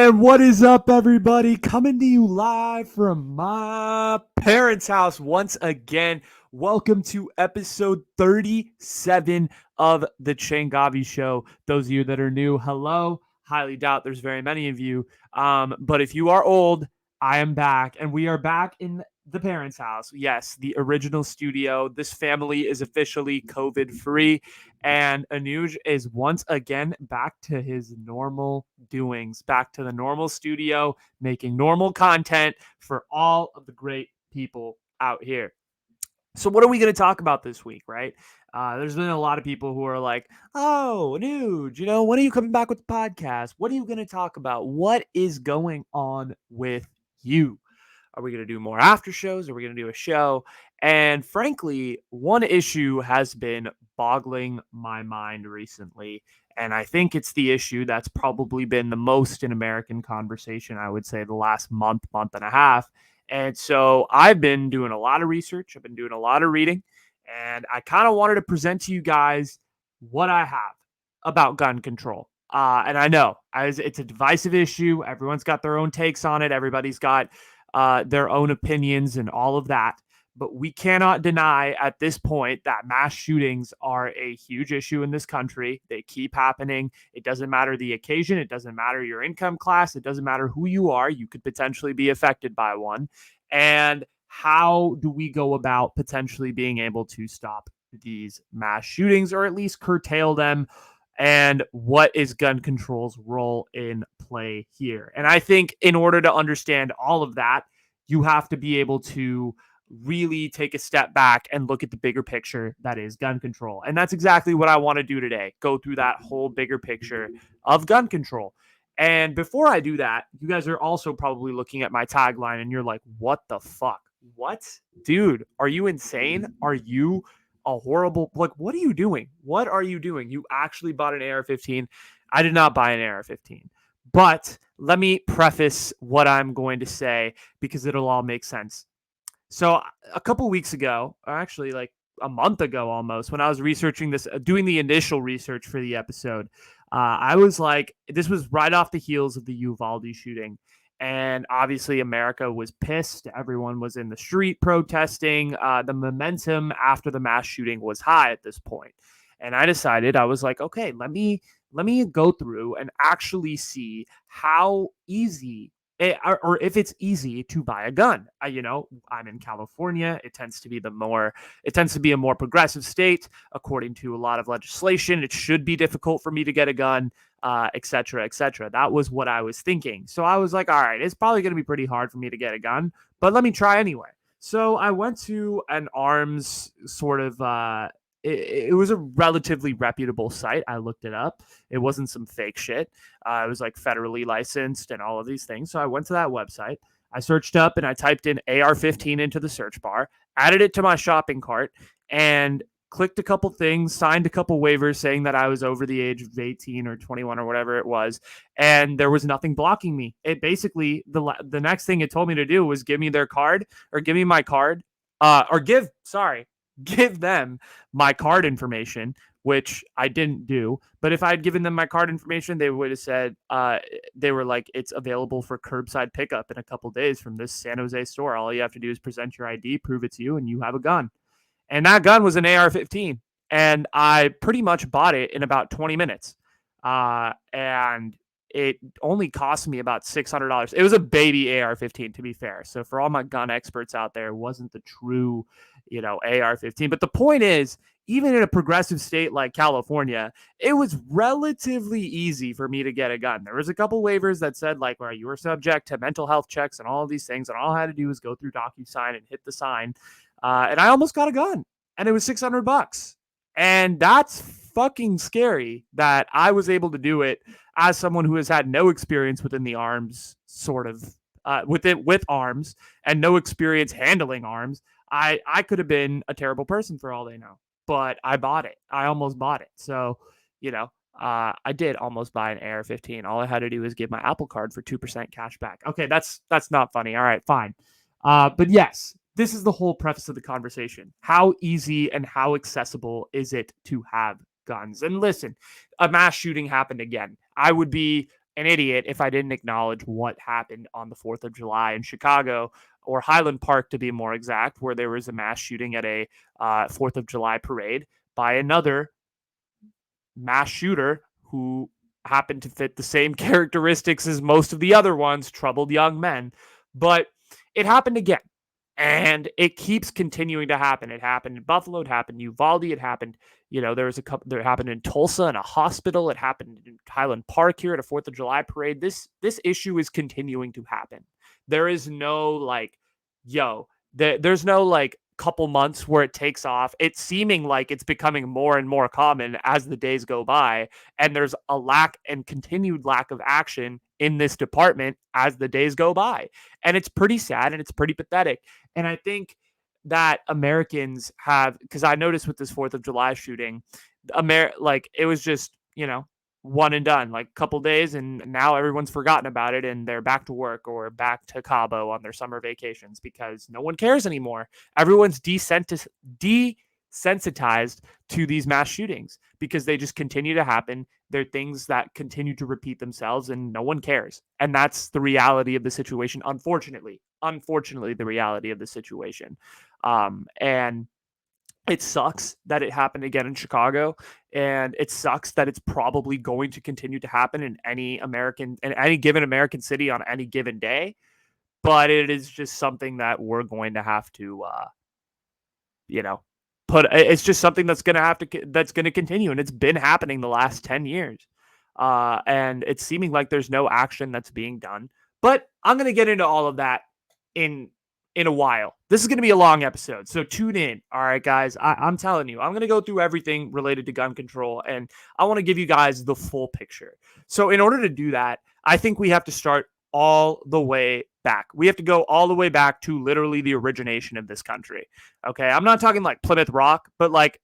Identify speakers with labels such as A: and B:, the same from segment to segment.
A: And what is up, everybody? Coming to you live from my parents' house once again. Welcome to episode 37 of the Changavi Show. Those of you that are new, hello. Highly doubt there's very many of you. But if you are old, I am back, and we are back in the parents' house. Yes, the original studio. This family is officially COVID free. And Anuj is once again back to his normal doings, back to the normal studio, making normal content for all of the great people out here. So, what are we going to talk about this week, right? There's been a lot of people who are like, oh, Anuj, when are you coming back with the podcast? What are you going to talk about? What is going on with you? Are we going to do more after shows? Are we going to do a show? And frankly, one issue has been boggling my mind recently. And I think it's the issue that's probably been the most in American conversation, I would say, the last month and a half. And so I've been doing a lot of research, I've been doing a lot of reading, and I kind of wanted to present to you guys what I have about gun control. And I know it's a divisive issue. Everyone's got their own takes on it. Everybody's got their own opinions and all of that. But we cannot deny at this point that mass shootings are a huge issue in this country. They keep happening. It doesn't matter the occasion. It doesn't matter your income class. It doesn't matter who you are. You could potentially be affected by one. And how do we go about potentially being able to stop these mass shootings or at least curtail them? And what is gun control's role in play here? And I think in order to understand all of that, you have to be able to really take a step back and look at the bigger picture that is gun control. And that's exactly what I want to do today. Go through that whole bigger picture of gun control. And before I do that, you guys are also probably looking at my tagline and you're like, what the fuck? What? Dude, are you insane? Are you a horrible, like, what are you doing? What are you doing? You actually bought an AR-15. I did not buy an AR-15. But let me preface what I'm going to say because it'll all make sense. So a couple weeks ago, or actually like a month ago almost, when I was researching this, doing the initial research for the episode, I was like, this was right off the heels of the Uvalde shooting. And obviously, America was pissed. Everyone was in the street protesting. The momentum after the mass shooting was high at this point. And I decided, I was like, okay, let me go through and actually see how easy or if it's easy to buy a gun. I'm in California. It tends to be a more progressive state. According to a lot of legislation, it should be difficult for me to get a gun, et cetera, et cetera. That was what I was thinking. So I was like, all right, it's probably going to be pretty hard for me to get a gun, but let me try anyway. So I went to an arms sort of, it was a relatively reputable site. I looked it up. It wasn't some fake shit. It was like federally licensed and all of these things. So I went to that website. I searched up and I typed in AR-15 into the search bar, added it to my shopping cart, and clicked a couple things, signed a couple waivers saying that I was over the age of 18 or 21 or whatever it was. And there was nothing blocking me. It basically, the next thing it told me to do was give me their card or give me my card or give them my card information, which I didn't do. But if I had given them my card information, they would have said, they were like, it's available for curbside pickup in a couple days from this San Jose store. All you have to do is present your ID, prove it's you, and you have a gun. And that gun was an AR-15. And I pretty much bought it in about 20 minutes. And it only cost me about $600. It was a baby AR-15, to be fair. So for all my gun experts out there, it wasn't the true, AR-15. But the point is, even in a progressive state like California, it was relatively easy for me to get a gun. There was a couple waivers that said, like, well, you were subject to mental health checks and all of these things. And all I had to do was go through DocuSign and hit the sign. And I almost got a gun. And it was $600. And that's fucking scary that I was able to do it as someone who has had no experience within the arms, sort of, with arms and no experience handling arms. I could have been a terrible person for all they know, but I bought it. I almost bought it. So, I did almost buy an AR-15. All I had to do was give my Apple Card for 2% cash back. Okay, that's not funny. All right, fine. But yes, this is the whole preface of the conversation. How easy and how accessible is it to have guns? And listen, a mass shooting happened again. I would be an idiot if I didn't acknowledge what happened on the 4th of July in Chicago, or Highland Park to be more exact, where there was a mass shooting at a 4th of July parade by another mass shooter who happened to fit the same characteristics as most of the other ones, troubled young men. But it happened again. And it keeps continuing to happen. It happened in Buffalo. It happened in Uvalde. It happened, there was a couple. There happened in Tulsa in a hospital. It happened in Highland Park here at a 4th of July parade. This issue is continuing to happen. There is no there's no couple months where it takes off. It's seeming like it's becoming more and more common as the days go by, and there's a lack and continued lack of action in this department as the days go by. And it's pretty sad and it's pretty pathetic. And I think that Americans have, because I noticed with this 4th of July shooting, it was just, one and done, like a couple days, and now everyone's forgotten about it and they're back to work or back to Cabo on their summer vacations because no one cares anymore. Everyone's desensitized to these mass shootings because they just continue to happen. They're things that continue to repeat themselves and no one cares. And that's the reality of the situation, unfortunately. Unfortunately, the reality of the situation. And it sucks that it happened again in Chicago, and it sucks that it's probably going to continue to happen in any given American city on any given day. But it is just something that we're going to have to, it's just something that's going to continue, and it's been happening the last 10 years. And it's seeming like there's no action that's being done. But I'm going to get into all of that in a while. This is going to be a long episode, so tune in. All right, guys, I'm telling you, I'm going to go through everything related to gun control, and I want to give you guys the full picture. So in order to do that, I think we have to start all the way back. We have to go all the way back to literally the origination of this country. Okay, I'm not talking like Plymouth Rock, but like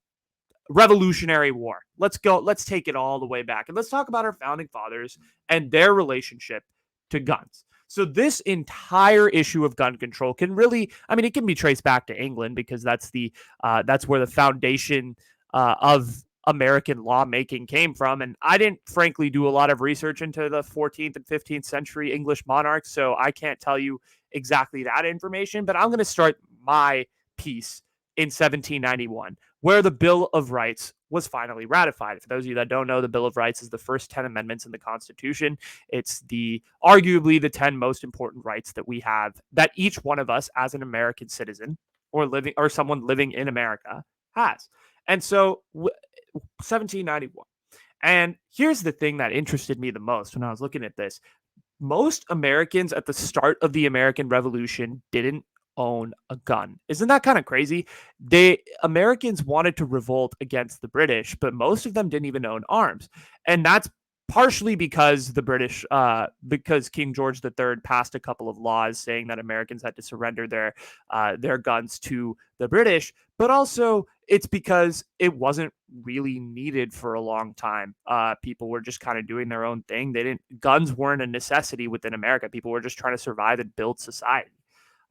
A: Revolutionary War. Let's take it all the way back, and let's talk about our founding fathers and their relationship to guns. So this entire issue of gun control can really, it can be traced back to England because that's where the foundation of American lawmaking came from. And I didn't frankly do a lot of research into the 14th and 15th century English monarchs, so I can't tell you exactly that information, but I'm going to start my piece in 1791, where the Bill of Rights was finally ratified. For those of you that don't know, the Bill of Rights is the first 10 amendments in the Constitution. It's arguably the 10 most important rights that we have, that each one of us as an American citizen or someone living in America has. And so 1791. And here's the thing that interested me the most when I was looking at this. Most Americans at the start of the American Revolution didn't own a gun. Isn't that kind of crazy? Americans wanted to revolt against the British, but most of them didn't even own arms. And that's partially because the British, because King George III passed a couple of laws saying that Americans had to surrender their guns to the British, but also it's because it wasn't really needed for a long time. People were just kind of doing their own thing. Guns weren't a necessity within America. People were just trying to survive and build society.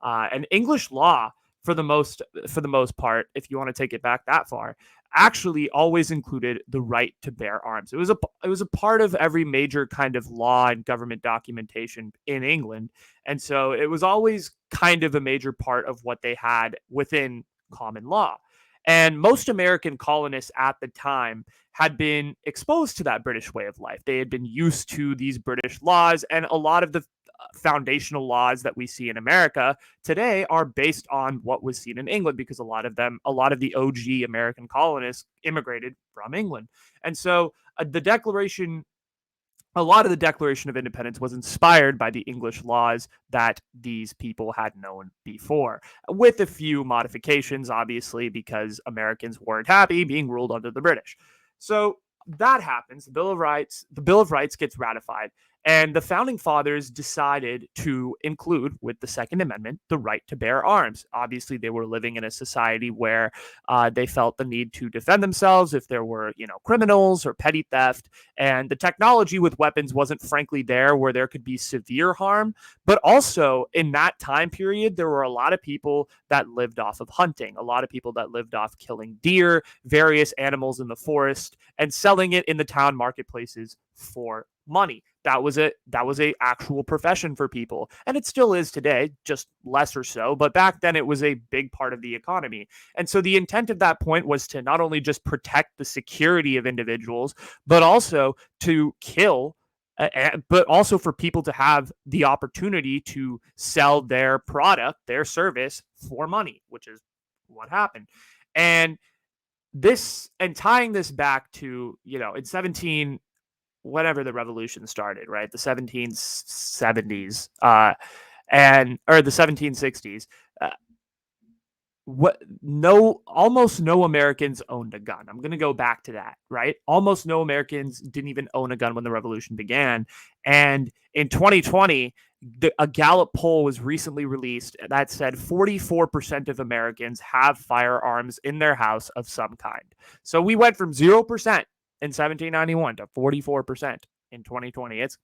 A: And English law, for the most part, if you want to take it back that far, actually always included the right to bear arms. It was a part of every major kind of law and government documentation in England, and so it was always kind of a major part of what they had within common law. And most American colonists at the time had been exposed to that British way of life. They had been used to these British laws, and a lot of the foundational laws that we see in America today are based on what was seen in England, because a lot of the OG American colonists immigrated from England. And so a lot of the Declaration of Independence was inspired by the English laws that these people had known before, with a few modifications, obviously, because Americans weren't happy being ruled under the British. So that happens. The Bill of Rights gets ratified, and the founding fathers decided to include, with the Second Amendment, the right to bear arms. Obviously, they were living in a society where they felt the need to defend themselves if there were, criminals or petty theft. And the technology with weapons wasn't frankly there where there could be severe harm. But also in that time period, there were a lot of people that lived off of hunting, a lot of people that lived off killing deer, various animals in the forest, and selling it in the town marketplaces for money. that was a actual profession for people, and it still is today, just less or so. But back then, it was a big part of the economy, and so the intent of that point was to not only just protect the security of individuals, but also to kill. But also for people to have the opportunity to sell their product, their service for money, which is what happened. And tying this back to, in 17 whatever the revolution started, right? The 1770s, and or the 1760s. Uh, what no Almost no Americans owned a gun. I'm going to go back to that, right? Almost no Americans didn't even own a gun when the revolution began. And in 2020, a Gallup poll was recently released that said 44% of Americans have firearms in their house of some kind. So we went from 0% in 1791 to 44% in 2020. It's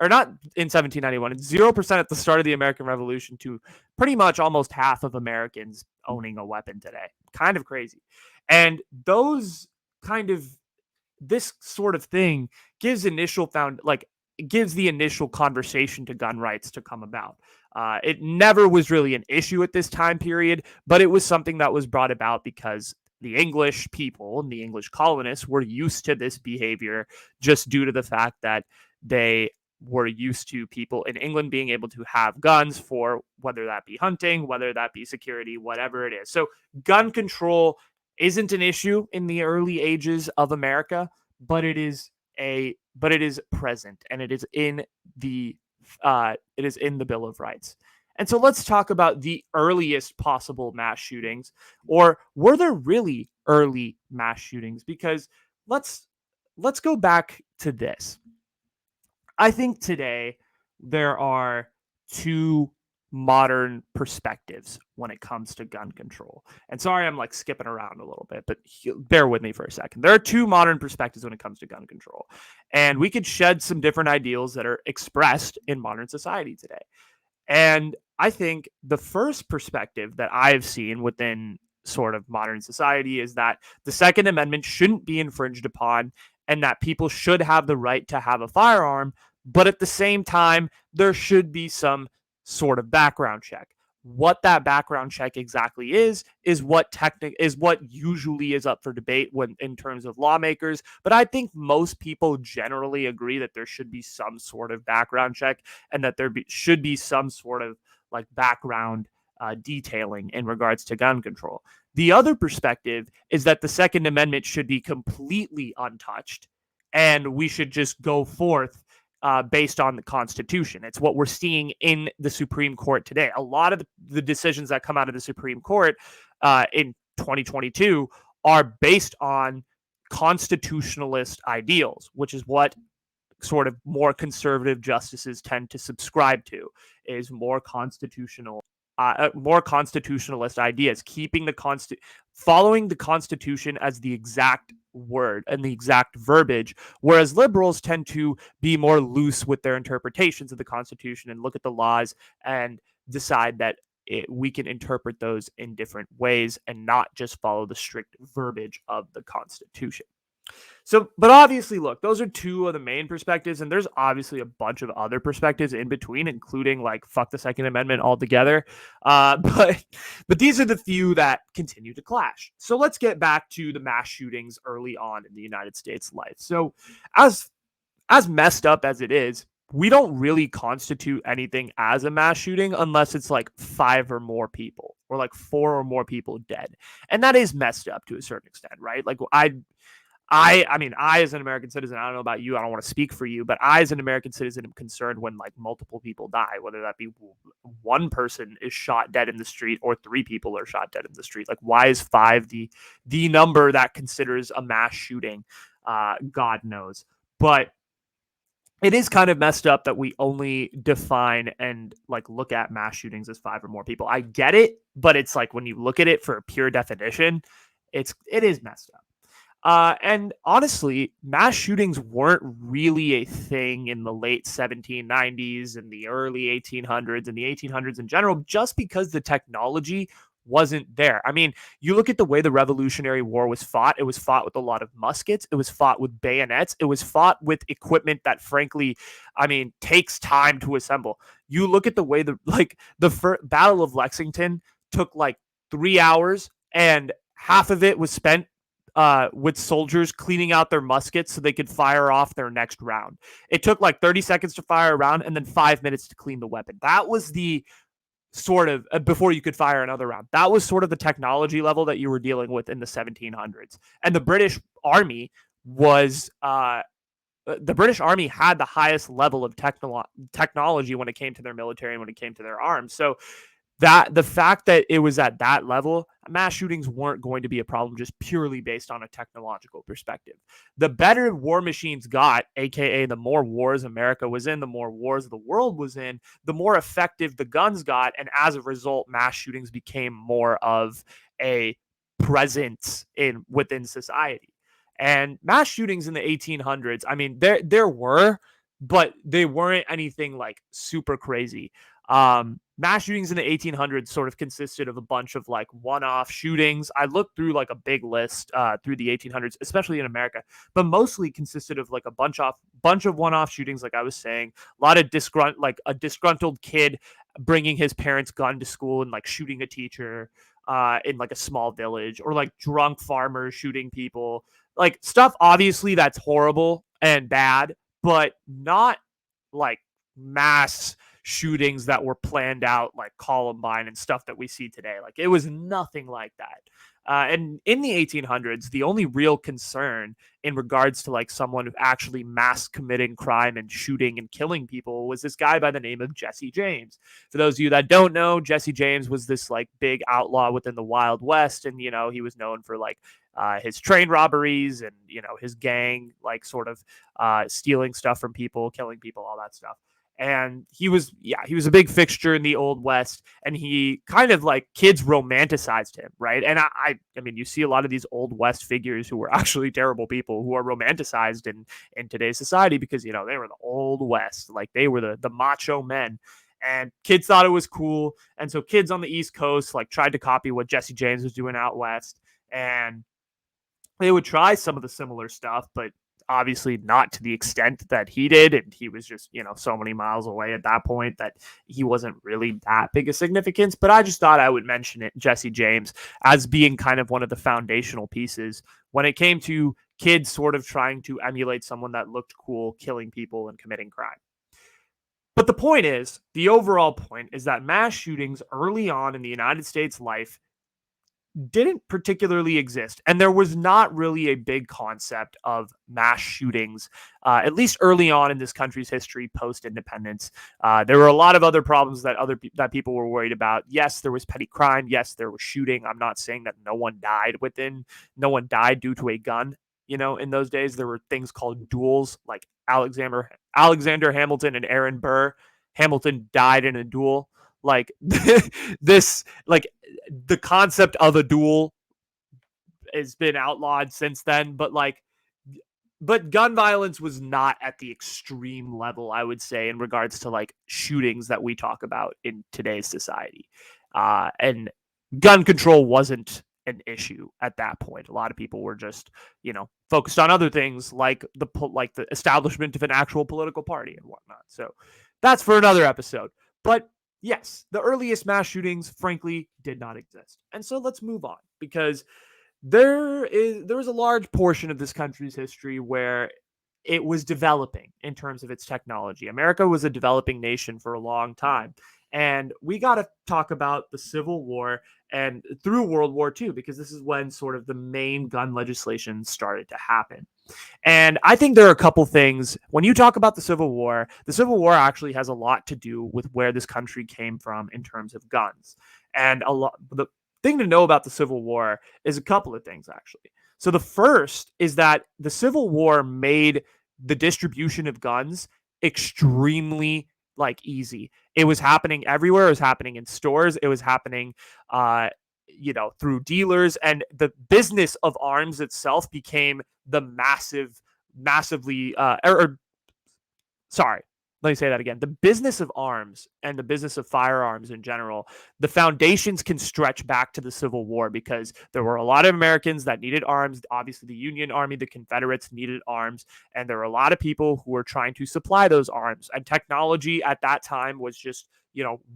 A: or not in 1791. It's 0% at the start of the American Revolution to pretty much almost half of Americans owning a weapon today. Kind of crazy. And this sort of thing gives gives the initial conversation to gun rights to come about. It never was really an issue at this time period, but it was something that was brought about because the English people and the English colonists were used to this behavior just due to the fact that they were used to people in England being able to have guns for whether that be hunting, whether that be security, whatever it is. So gun control isn't an issue in the early ages of America, but it is present, and it is in the Bill of Rights. And so let's talk about the earliest possible mass shootings, or were there really early mass shootings? Because let's go back to this. I think today there are two modern perspectives when it comes to gun control. And sorry, I'm like skipping around a little bit, but bear with me for a second. There are two modern perspectives when it comes to gun control. And we could shed some different ideals that are expressed in modern society today. And I think the first perspective that I've seen within sort of modern society is that the Second Amendment shouldn't be infringed upon, and that people should have the right to have a firearm, but at the same time, there should be some sort of background check. What that background check exactly is what usually is up for debate when in terms of lawmakers. But I think most people generally agree that there should be some sort of background check, and that should be some sort of like background detailing in regards to gun control. The other perspective is that the Second Amendment should be completely untouched, and we should just go forth based on the Constitution. It's what we're seeing in the Supreme Court today. A lot of the decisions that come out of the Supreme Court in 2022 are based on constitutionalist ideals, which is what sort of more conservative justices tend to subscribe to, is more constitutionalist ideas, following the Constitution as the exact word and the exact verbiage, whereas liberals tend to be more loose with their interpretations of the Constitution and look at the laws and decide that we can interpret those in different ways and not just follow the strict verbiage of the Constitution. So, but obviously, look, those are two of the main perspectives, and there's obviously a bunch of other perspectives in between, including like fuck the Second Amendment altogether. But these are the few that continue to clash. So let's get back to the mass shootings early on in the United States life. So, as messed up as it is, we don't really constitute anything as a mass shooting unless it's like 5 or more people, or like 4 or more people dead, and that is messed up to a certain extent, right? Like I mean, I as an American citizen, I don't know about you, I don't want to speak for you, but I as an American citizen am concerned when like multiple people die, whether that be one person is shot dead in the street or 3 people are shot dead in the street. Like, why is 5 the number that considers a mass shooting? God knows. But it is kind of messed up that we only define and like look at mass shootings as 5 or more people. I get it, but it's like when you look at it for a pure definition, it is messed up. And honestly, mass shootings weren't really a thing in the late 1790s and the early 1800s and the 1800s in general, just because the technology wasn't there. I mean, you look at the way the Revolutionary War was fought, it was fought with a lot of muskets, it was fought with bayonets, it was fought with equipment that frankly, I mean, takes time to assemble. You look at the way the Battle of Lexington took like 3 hours, and half of it was spent with soldiers cleaning out their muskets so they could fire off their next round. It took like 30 seconds to fire a round and then 5 minutes to clean the weapon. That was the sort of before you could fire another round. That was sort of the technology level that you were dealing with in the 1700s. And the British Army had the highest level of technology when it came to their military and when it came to their arms. So that the fact that it was at that level, mass shootings weren't going to be a problem just purely based on a technological perspective. The better war machines got, aka the more wars America was in, the more wars the world was in, the more effective the guns got, and as a result, mass shootings became more of a presence within society. And mass shootings in the 1800s, I mean, there were, but they weren't anything like super crazy. Mass shootings in the 1800s sort of consisted of a bunch of like one-off shootings. I looked through like a big list through the 1800s, especially in America, but mostly consisted of like a bunch of one-off shootings. Like I was saying, a lot of a disgruntled kid bringing his parents' gun to school and like shooting a teacher in like a small village, or like drunk farmers shooting people, like stuff obviously that's horrible and bad, but not like mass shootings that were planned out like Columbine and stuff that we see today. Like it was nothing like that. And in the 1800s, the only real concern in regards to like someone actually mass committing crime and shooting and killing people was this guy by the name of Jesse James. For those of you that don't know, Jesse James was this like big outlaw within the Wild West, and he was known for like his train robberies and his gang like sort of stealing stuff from people, killing people, all that stuff. And he was a big fixture in the Old West, and he kind of like kids romanticized him, right? And I mean, you see a lot of these Old West figures who were actually terrible people who are romanticized in today's society because they were the Old West, like they were the macho men, and kids thought it was cool. And so kids on the East Coast like tried to copy what Jesse James was doing out west, and they would try some of the similar stuff, but obviously not to the extent that he did. And he was just, so many miles away at that point that he wasn't really that big a significance. But I just thought I would mention it, Jesse James, as being kind of one of the foundational pieces when it came to kids sort of trying to emulate someone that looked cool, killing people and committing crime. But the overall point is that mass shootings early on in the United States life didn't particularly exist. And there was not really a big concept of mass shootings, at least early on in this country's history post-independence. There were a lot of other problems that people were worried about. Yes, there was petty crime. Yes, there was shooting. I'm not saying that no one died due to a gun. In those days, there were things called duels, like Alexander Hamilton and Aaron Burr. Hamilton died in a duel. Like like the concept of a duel has been outlawed since then, but gun violence was not at the extreme level, I would say, in regards to like shootings that we talk about in today's society. And gun control wasn't an issue at that point. A lot of people were just, focused on other things like the establishment of an actual political party and whatnot. So that's for another episode. But yes, the earliest mass shootings, frankly, did not exist. And so let's move on, because there was a large portion of this country's history where it was developing in terms of its technology. America was a developing nation for a long time. And we got to talk about the Civil War and through World War II, because this is when sort of the main gun legislation started to happen. And I think there are a couple things when you talk about the Civil War actually has a lot to do with where this country came from in terms of guns. And the thing to know about the Civil War is a couple of things, actually. So the first is that the Civil War made the distribution of guns extremely easy. It was happening everywhere. It was happening in stores. It was happening through dealers, and the business of arms itself became the let me say that again. The business of arms and the business of firearms in general, the foundations can stretch back to the Civil War because there were a lot of Americans that needed arms. Obviously, the Union Army, the Confederates needed arms, and there were a lot of people who were trying to supply those arms. And technology at that time was just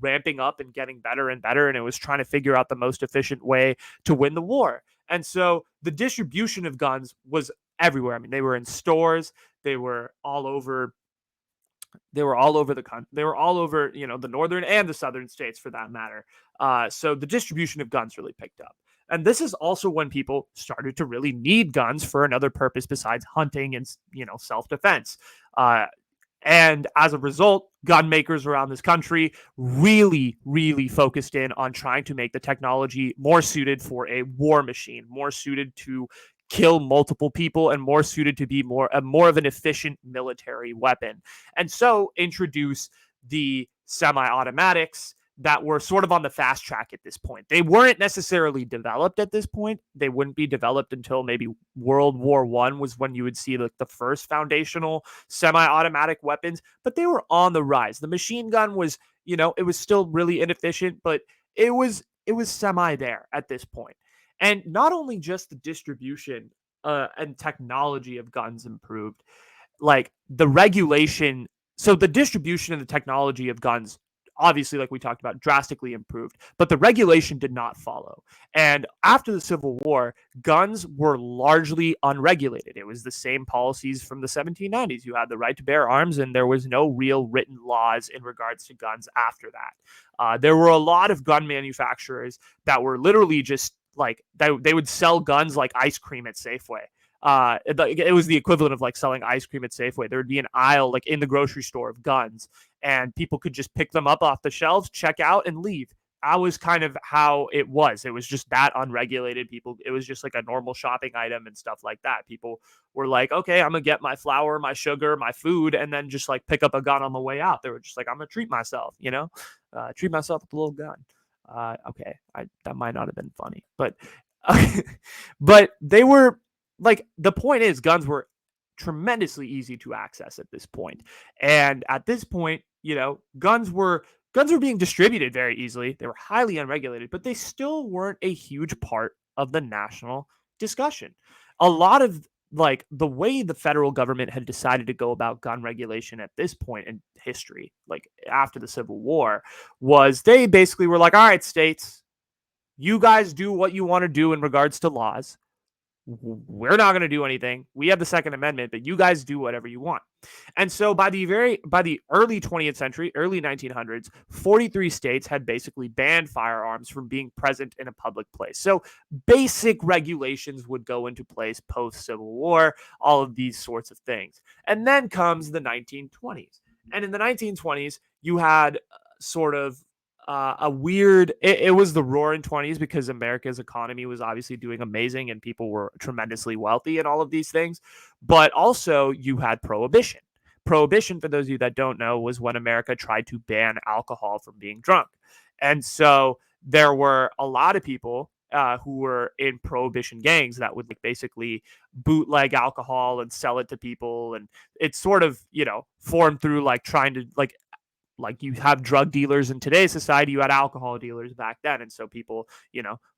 A: ramping up and getting better and better, and it was trying to figure out the most efficient way to win the war. And so the distribution of guns was everywhere. I mean, they were in stores, they were all over the country. They were all over, the northern and the southern states for that matter. So the distribution of guns really picked up. And this is also when people started to really need guns for another purpose besides hunting and, self-defense. And as a result, gun makers around this country really, really focused in on trying to make the technology more suited for a war machine, more suited to kill multiple people, and more suited to be more of an efficient military weapon. And so introduce the semi-automatics that were sort of on the fast track at this point. They weren't necessarily developed at this point. They wouldn't be developed until maybe World War I was when you would see like the first foundational semi-automatic weapons, but they were on the rise. The machine gun was, it was still really inefficient, but it was semi there at this point. And not only just the distribution and technology of guns improved, like the regulation. So the distribution and the technology of guns, obviously, like we talked about, drastically improved, but the regulation did not follow. And after the Civil War, guns were largely unregulated. It was the same policies from the 1790s. You had the right to bear arms, and there was no real written laws in regards to guns after that. There were a lot of gun manufacturers that were literally just like they would sell guns like ice cream at Safeway. It was the equivalent of like selling ice cream at Safeway. There would be an aisle like in the grocery store of guns, and people could just pick them up off the shelves, check out, and leave. That was kind of how it was. It was just that unregulated. It was just like a normal shopping item and stuff like that. People were like, okay, I'm gonna get my flour, my sugar, my food, and then just like pick up a gun on the way out. They were just like, I'm gonna treat myself, treat myself with a little gun. Okay, that might not have been funny, but but they were like, the point is, guns were tremendously easy to access at this point. And at this point, guns were being distributed very easily. They were highly unregulated, but they still weren't a huge part of the national discussion. A lot of like the way the federal government had decided to go about gun regulation at this point in history, like after the Civil War, was they basically were like, all right, states, you guys do what you want to do in regards to laws. We're not going to do anything. We have the Second Amendment, but you guys do whatever you want. And so by the early 20th century, early 1900s, 43 states had basically banned firearms from being present in a public place. So basic regulations would go into place post Civil War, all of these sorts of things. And then comes the 1920s. And in the 1920s, you had sort of a weird it was the roaring 20s because America's economy was obviously doing amazing and people were tremendously wealthy and all of these things. But also you had prohibition, for those of you that don't know, was when America tried to ban alcohol from being drunk. And so there were a lot of people who were in prohibition gangs that would like basically bootleg alcohol and sell it to people. And it's sort of formed through like trying to like you have drug dealers in today's society, you had alcohol dealers back then. And so people,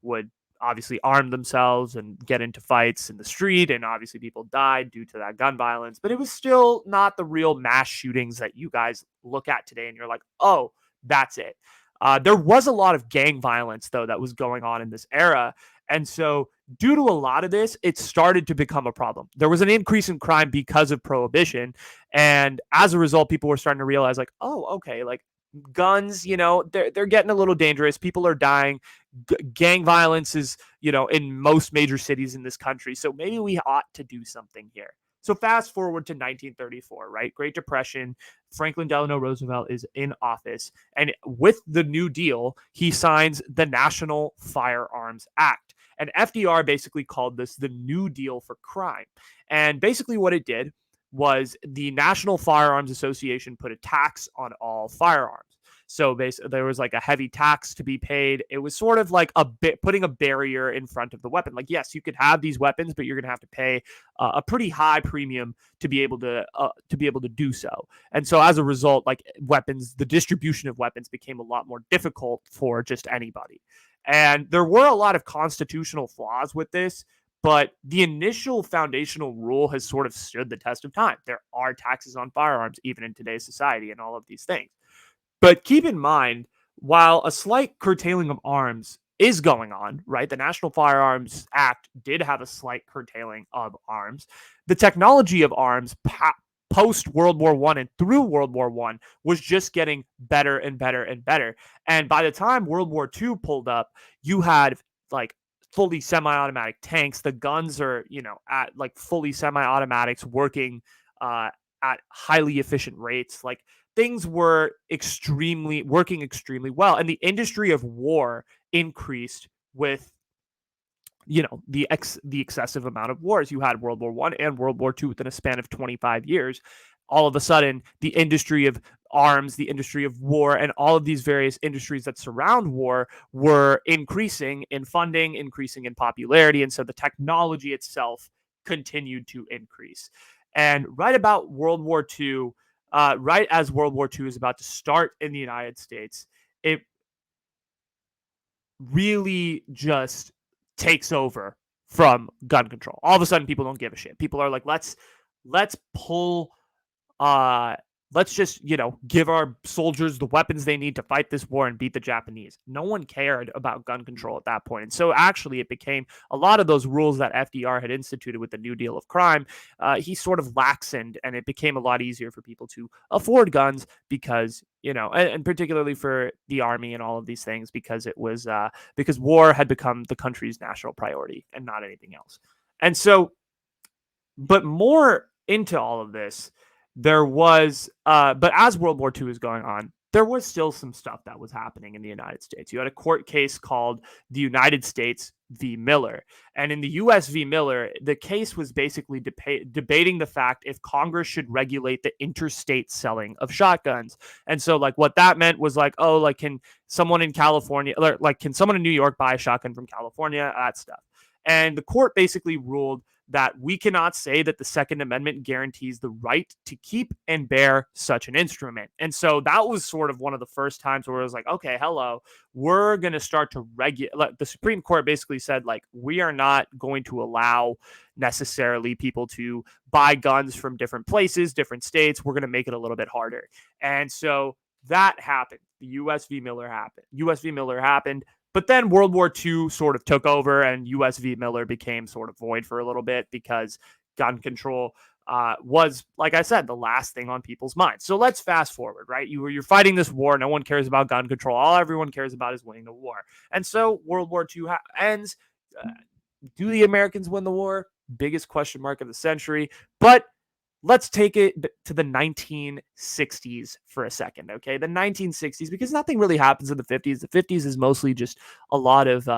A: would obviously arm themselves and get into fights in the street. And obviously people died due to that gun violence, but it was still not the real mass shootings that you guys look at today. And you're like, oh, that's it. There was a lot of gang violence, though, that was going on in this era. And so due to a lot of this, it started to become a problem. There was an increase in crime because of prohibition. And as a result, people were starting to realize like, oh, okay, like guns, they're getting a little dangerous. People are dying. Gang violence is, in most major cities in this country. So maybe we ought to do something here. So fast forward to 1934, right? Great Depression. Franklin Delano Roosevelt is in office. And with the New Deal, he signs the National Firearms Act. And FDR basically called this the New Deal for crime. And basically what it did was the National Firearms Association put a tax on all firearms. So basically, there was like a heavy tax to be paid. It was sort of like a bit putting a barrier in front of the weapon. Like, yes, you could have these weapons, but you're going to have to pay a pretty high premium to be able to do so. And so as a result, like weapons, the distribution of weapons became a lot more difficult for just anybody. And there were a lot of constitutional flaws with this, but the initial foundational rule has sort of stood the test of time. There are taxes on firearms, even in today's society, and all of these things. But keep in mind, while a slight curtailing of arms is going on, right? The National Firearms Act did have a slight curtailing of arms. The technology of arms post World War One and through World War One was just getting better and better and better. And by the time World War Two pulled up, you had like fully semi-automatic tanks. The guns are, at like fully semi-automatics working at highly efficient rates. Like things were working extremely well, and the industry of war increased with the excessive amount of wars. You had World War One and World War Two within a span of 25 years. All of a sudden, the industry of arms, the industry of war, and all of these various industries that surround war were increasing in funding, increasing in popularity, and so the technology itself continued to increase. And right about World War Two, right as World War Two is about to start in the United States, it really just takes over from gun control. All of a sudden, people don't give a shit. People are like, let's pull uh let's just give our soldiers the weapons they need to fight this war and beat the Japanese. No one cared about gun control at that point, and so actually it became a lot of those rules that FDR had instituted with the New Deal of crime. He sort of laxened, and it became a lot easier for people to afford guns because and particularly for the army and all of these things, because it was because war had become the country's national priority and not anything else. And so, but more into all of this, there was, but as World War II is going on, there was still some stuff that was happening in the United States. You had a court case called the United States v. Miller. And in the US v. Miller, the case was basically debating the fact if Congress should regulate the interstate selling of shotguns. And so, like, what that meant was like, oh, like, can someone in California, like, can someone in New York buy a shotgun from California? That stuff. And the court basically ruled that we cannot say that the Second Amendment guarantees the right to keep and bear such an instrument. And so that was sort of one of the first times where it was like, okay, hello, we're going to start to regulate. The Supreme Court basically said, like, we are not going to allow necessarily people to buy guns from different places, different states. We're going to make it a little bit harder. And so that happened. The US v. Miller happened. US v. Miller happened. But then World War II sort of took over, and US v. Miller became sort of void for a little bit because gun control was, like I said, the last thing on people's minds. So let's fast forward, right? You're fighting this war. No one cares about gun control. All everyone cares about is winning the war. And so World War II ends. Do the Americans win the war? Biggest question mark of the century. But let's take it to the 1960s for a second, okay? The 1960s, because nothing really happens in the 50s. The 50s is mostly just a lot of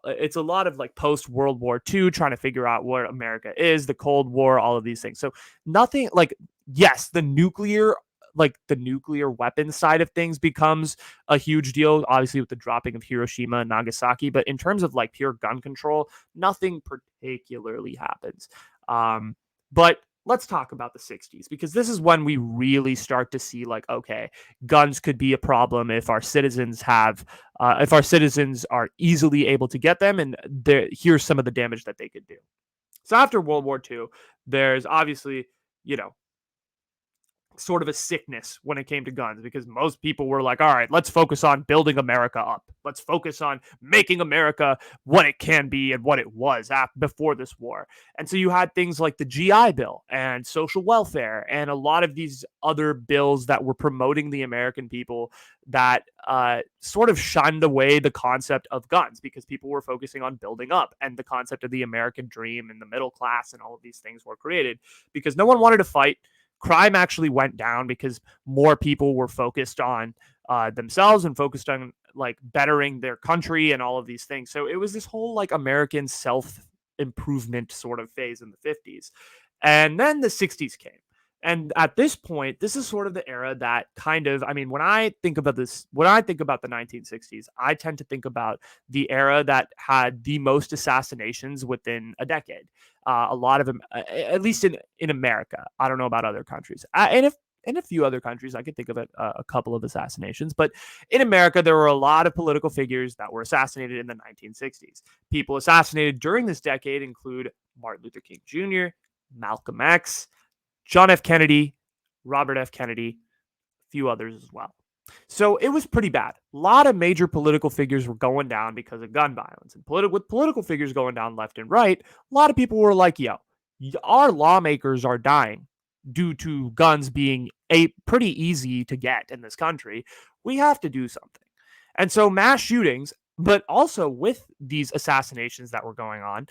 A: it's a lot of like post World War II trying to figure out what America is, the Cold War, all of these things. So nothing like, yes, the nuclear weapon side of things becomes a huge deal, obviously with the dropping of Hiroshima and Nagasaki. But in terms of like pure gun control, nothing particularly happens. But let's talk about the 60s, because this is when we really start to see like, okay, guns could be a problem if our citizens are easily able to get them, and here's some of the damage that they could do. So after World War II, there's obviously, sort of a sickness when it came to guns, because most people were like, all right, let's focus on building America up. Let's focus on making America what it can be and what it was before this war. And so you had things like the GI Bill and social welfare and a lot of these other bills that were promoting the American people that sort of shunned away the concept of guns, because people were focusing on building up, and the concept of the American dream and the middle class and all of these things were created because no one wanted to fight. Crime actually went down because more people were focused on themselves and focused on like bettering their country and all of these things. So it was this whole like American self improvement sort of phase in the 50s. And then the 60s came. And at this point, this is sort of the era that kind of, I mean, when I think about this, when I think about the 1960s, I tend to think about the era that had the most assassinations within a decade. A lot of them, at least in America. I don't know about other countries. And if in a few other countries, I could think of a couple of assassinations. But in America, there were a lot of political figures that were assassinated in the 1960s. People assassinated during this decade include Martin Luther King Jr., Malcolm X, John F. Kennedy, Robert F. Kennedy, a few others as well. So it was pretty bad. A lot of major political figures were going down because of gun violence. And with political figures going down left and right, a lot of people were like, yo, our lawmakers are dying due to guns being pretty easy to get in this country. We have to do something. And so mass shootings, but also with these assassinations that were going on,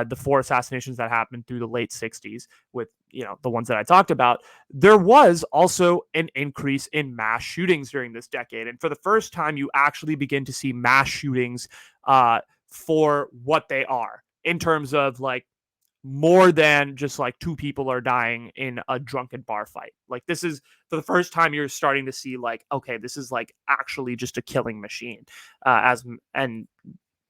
A: the 4 assassinations that happened through the late 60s with, the ones that I talked about, there was also an increase in mass shootings during this decade. And for the first time, you actually begin to see mass shootings for what they are in terms of like more than just like 2 people are dying in a drunken bar fight. Like this is for the first time you're starting to see like, okay, this is like actually just a killing machine, and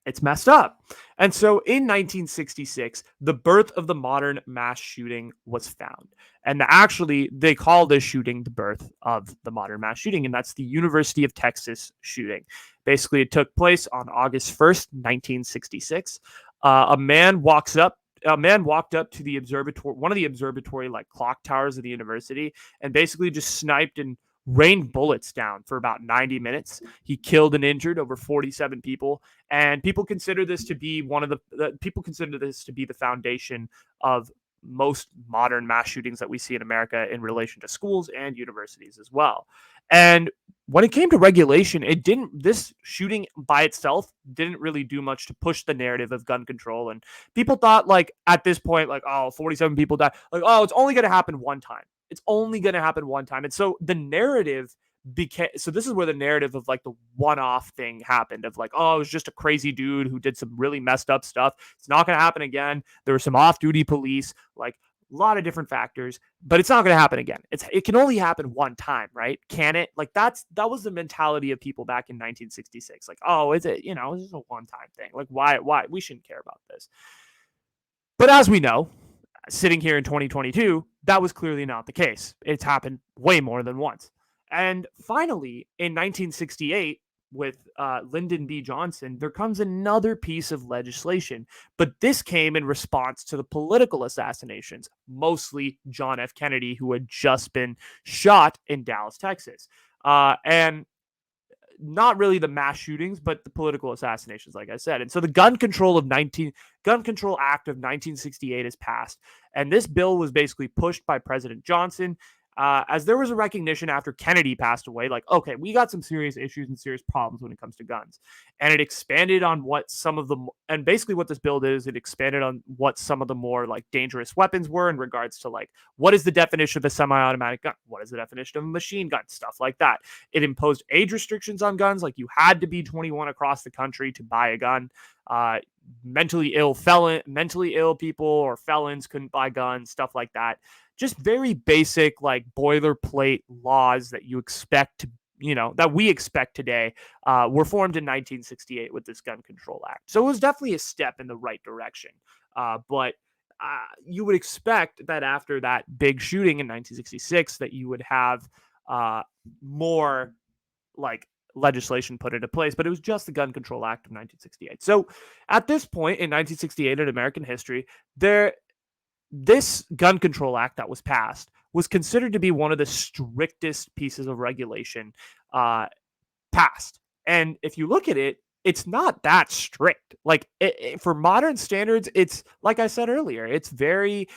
A: it's messed up. And so in 1966, the birth of the modern mass shooting was found. And actually, they call this shooting the birth of the modern mass shooting, and that's the University of Texas shooting. Basically, it took place on August 1st, 1966. A man walked up to the observatory, one of the observatory like clock towers of the university, and basically just sniped and rained bullets down for about 90 minutes. He killed and injured over 47 people, and people consider this to be the foundation of most modern mass shootings that we see in America in relation to schools and universities as well. And when it came to regulation, this shooting by itself didn't really do much to push the narrative of gun control. And people thought like at this point, like, oh, 47 people died. Like, oh, it's only going to happen one time. It's only going to happen one time. And so the narrative this is where the narrative of like the one-off thing happened of like, oh, it was just a crazy dude who did some really messed up stuff. It's not going to happen again. There were some off-duty police, like a lot of different factors, but it's not going to happen again. It can only happen one time, right? Can it? Like that was the mentality of people back in 1966. Like, oh, is it, it's just a one-time thing. Like why we shouldn't care about this. But as we know, sitting here in 2022, that was clearly not the case. It's happened way more than once. And finally, in 1968, with Lyndon B. Johnson, there comes another piece of legislation. But this came in response to the political assassinations, mostly John F. Kennedy, who had just been shot in Dallas, Texas. And not really the mass shootings, but the political assassinations, like I said. And so the Gun Control Act of 1968 is passed, and this bill was basically pushed by President Johnson. As there was a recognition after Kennedy passed away, like, okay, we got some serious issues and serious problems when it comes to guns. And it expanded on and basically what this bill did is it expanded on what some of the more like dangerous weapons were in regards to like, what is the definition of a semi-automatic gun? What is the definition of a machine gun? Stuff like that. It imposed age restrictions on guns, like you had to be 21 across the country to buy a gun. Mentally ill people or felons couldn't buy guns, stuff like that. Just very basic, like boilerplate laws that you expect to, that we expect today, were formed in 1968 with this Gun Control Act. So it was definitely a step in the right direction. But you would expect that after that big shooting in 1966, that you would have more like legislation put into place, but it was just the Gun Control Act of 1968. So at this point in 1968 in American history, this Gun Control Act that was passed was considered to be one of the strictest pieces of regulation passed. And if you look at it, it's not that strict. Like for modern standards, it's like I said earlier, it's very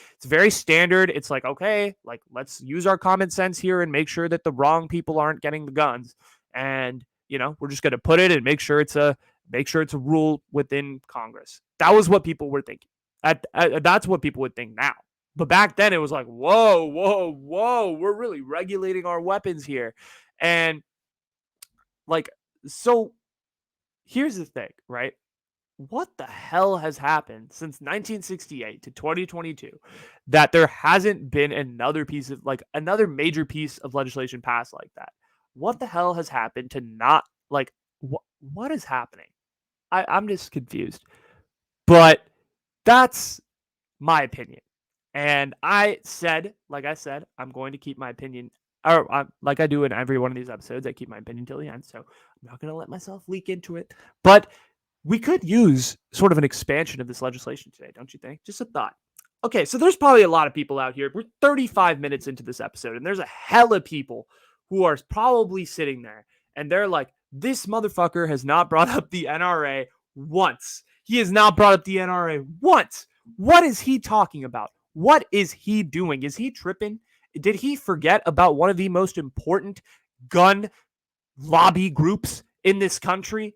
A: standard. It's like, okay, like let's use our common sense here and make sure that the wrong people aren't getting the guns. And we're just going to put it and make sure it's a rule within Congress. That was what people were thinking. That's what people would think now. But back then it was like, whoa, we're really regulating our weapons here. And like, so here's the thing, right? what the hell has happened since 1968 to 2022 that there hasn't been another major piece of legislation passed like that? What the hell has happened to not like what is happening? I'm just confused. But that's my opinion. And like I said, I'm going to keep my opinion, or like I do in every one of these episodes, I keep my opinion till the end. So I'm not going to let myself leak into it. But we could use sort of an expansion of this legislation today, don't you think? Just a thought. Okay, so there's probably a lot of people out here. We're 35 minutes into this episode, and there's a hella people who are probably sitting there, and they're like, this motherfucker has not brought up the NRA once. He has not brought up the NRA once. What is he talking about? What is he doing? Is he tripping? Did he forget about one of the most important gun lobby groups in this country?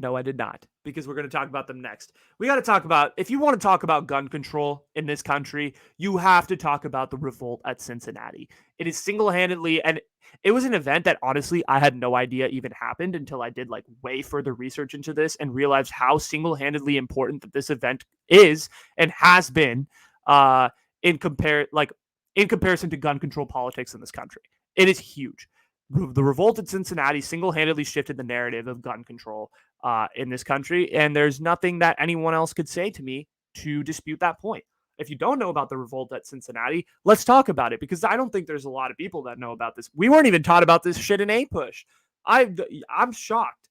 A: No, I did not, because we're going to talk about them next. We got to talk about, if you want to talk about gun control in this country, you have to talk about the revolt at Cincinnati. It is single handedly, and it was an event that honestly I had no idea even happened until I did like way further research into this and realized how single handedly important that this event is and has been in in comparison to gun control politics in this country. It is huge. The revolt at Cincinnati single handedly shifted the narrative of gun control in this country. And there's nothing that anyone else could say to me to dispute that point. If you don't know about the revolt at Cincinnati, let's talk about it, because I don't think there's a lot of people that know about this. We weren't even taught about this shit in APUSH. I'm shocked.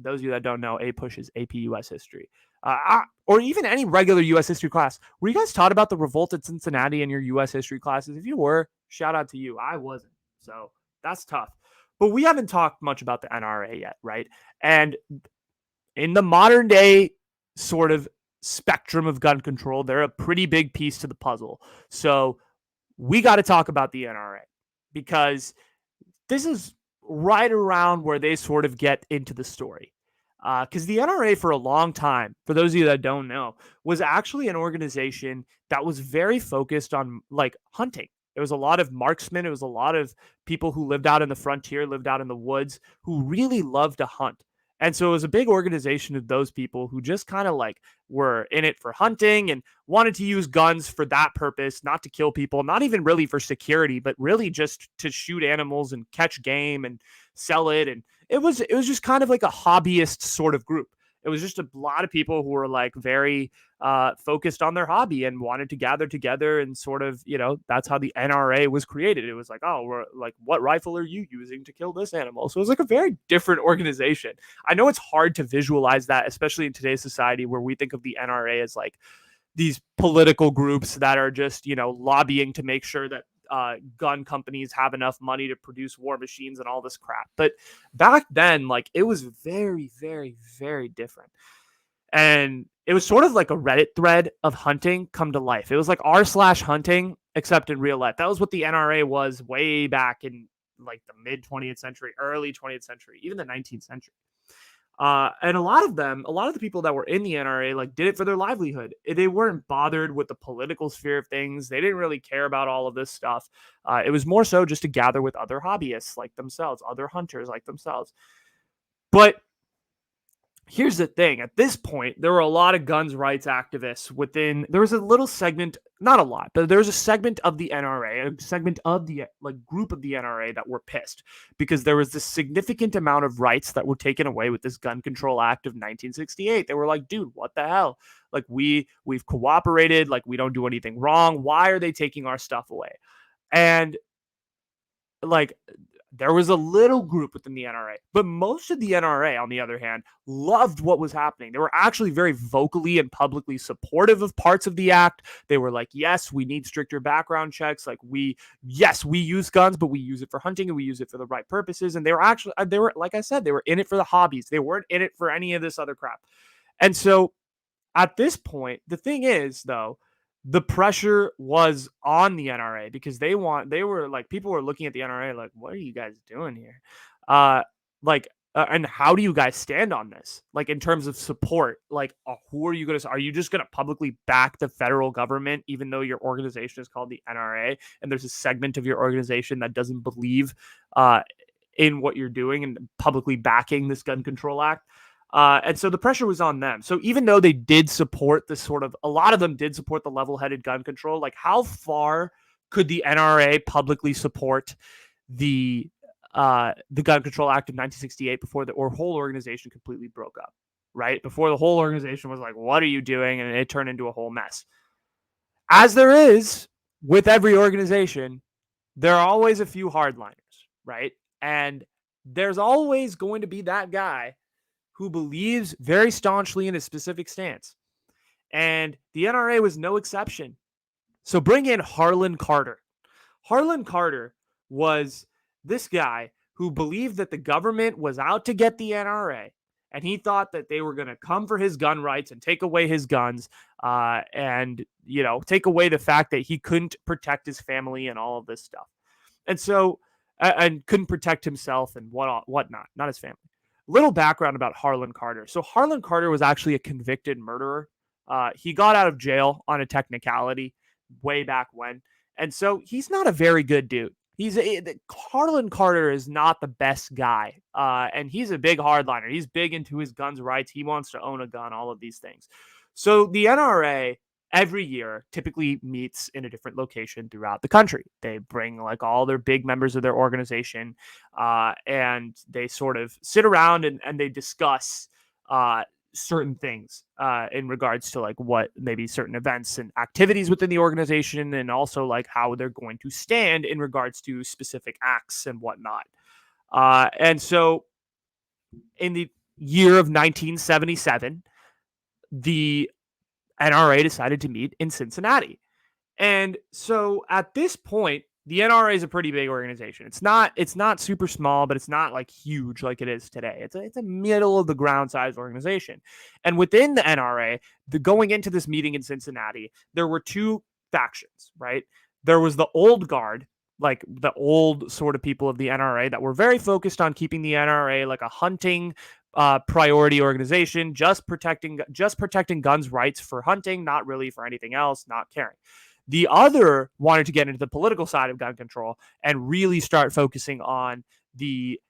A: Those of you that don't know, APUSH is AP US history. Or even any regular U.S. history class. Were you guys taught about the revolt at Cincinnati in your U.S. history classes? If you were, shout out to you. I wasn't. So that's tough. But we haven't talked much about the NRA yet, right? And in the modern day sort of spectrum of gun control, they're a pretty big piece to the puzzle. So we got to talk about the NRA, because this is right around where they sort of get into the story. Because the NRA, for a long time, for those of you that don't know, was actually an organization that was very focused on like hunting. It was a lot of marksmen. It was a lot of people who lived out in the frontier, lived out in the woods, who really loved to hunt. And so it was a big organization of those people who just kind of like were in it for hunting and wanted to use guns for that purpose, not to kill people, not even really for security, but really just to shoot animals and catch game and sell it. And it was just kind of like a hobbyist sort of group. It was just a lot of people who were like very focused on their hobby and wanted to gather together, and sort of, that's how the NRA was created. It was like, oh, we're like, what rifle are you using to kill this animal? So it was like a very different organization. I know it's hard to visualize that, especially in today's society where we think of the NRA as like these political groups that are just, lobbying to make sure that gun companies have enough money to produce war machines and all this crap. But back then, like, it was very, very, very different. And it was sort of like a Reddit thread of hunting come to life. It was like r/hunting, except in real life. That was what the NRA was way back in like the mid 20th century, early 20th century, even the 19th century. And a lot of the people that were in the NRA like did it for their livelihood. They weren't bothered with the political sphere of things. They didn't really care about all of this stuff. It was more so just to gather with other hobbyists like themselves, other hunters like themselves. But here's the thing. At this point, there were a lot of guns rights activists within. There was a little segment, not a lot, but there was a segment of the NRA, a segment of the like group of the NRA that were pissed because there was this significant amount of rights that were taken away with this Gun Control Act of 1968. They were like, dude, what the hell? Like we've cooperated, like we don't do anything wrong. Why are they taking our stuff away? And like there was a little group within the NRA, but most of the NRA, on the other hand, loved what was happening. They were actually very vocally and publicly supportive of parts of the act. They were like, yes, we need stricter background checks. Like we use guns, but we use it for hunting and we use it for the right purposes. And they were, like I said, they were in it for the hobbies. They weren't in it for any of this other crap. And so at this point, the thing is, though, the pressure was on the NRA because people were looking at the NRA like, what are you guys doing here? And how do you guys stand on this? Like in terms of support, like who are you just going to publicly back the federal government, even though your organization is called the NRA and there's a segment of your organization that doesn't believe in what you're doing and publicly backing this gun control act. And so the pressure was on them. So even though they did support this sort of, a lot of them did support the level-headed gun control, like how far could the NRA publicly support the Gun Control Act of 1968 before the whole organization completely broke up, right? Before the whole organization was like, what are you doing? And it turned into a whole mess. As there is with every organization, there are always a few hardliners, right? And there's always going to be that guy who believes very staunchly in a specific stance. And the NRA was no exception. So bring in Harlan Carter. Harlan Carter was this guy who believed that the government was out to get the NRA, and he thought that they were going to come for his gun rights and take away his guns, and take away the fact that he couldn't protect his family and all of this stuff, and so and couldn't protect himself and whatnot, not his family. Little background about Harlan Carter. So Harlan Carter was actually a convicted murderer. He got out of jail on a technicality way back when. And so he's not a very good dude. Harlan Carter is not the best guy. And he's a big hardliner. He's big into his guns rights. He wants to own a gun, all of these things. So the NRA every year typically meets in a different location throughout the country. They bring like all their big members of their organization, and they sort of sit around and they discuss certain things in regards to like what maybe certain events and activities within the organization, and also like how they're going to stand in regards to specific acts and whatnot. And so in the year of 1977, the NRA decided to meet in Cincinnati. And so at this point, the NRA is a pretty big organization. It's not super small, but it's not like huge like it is today. It's a middle of the ground size organization. And within the NRA, going into this meeting in Cincinnati, there were two factions, right? There was the old guard, like the old sort of people of the NRA that were very focused on keeping the NRA like a hunting priority organization, just protecting guns rights for hunting, not really for anything else, not caring. The other wanted to get into the political side of gun control and really start focusing on the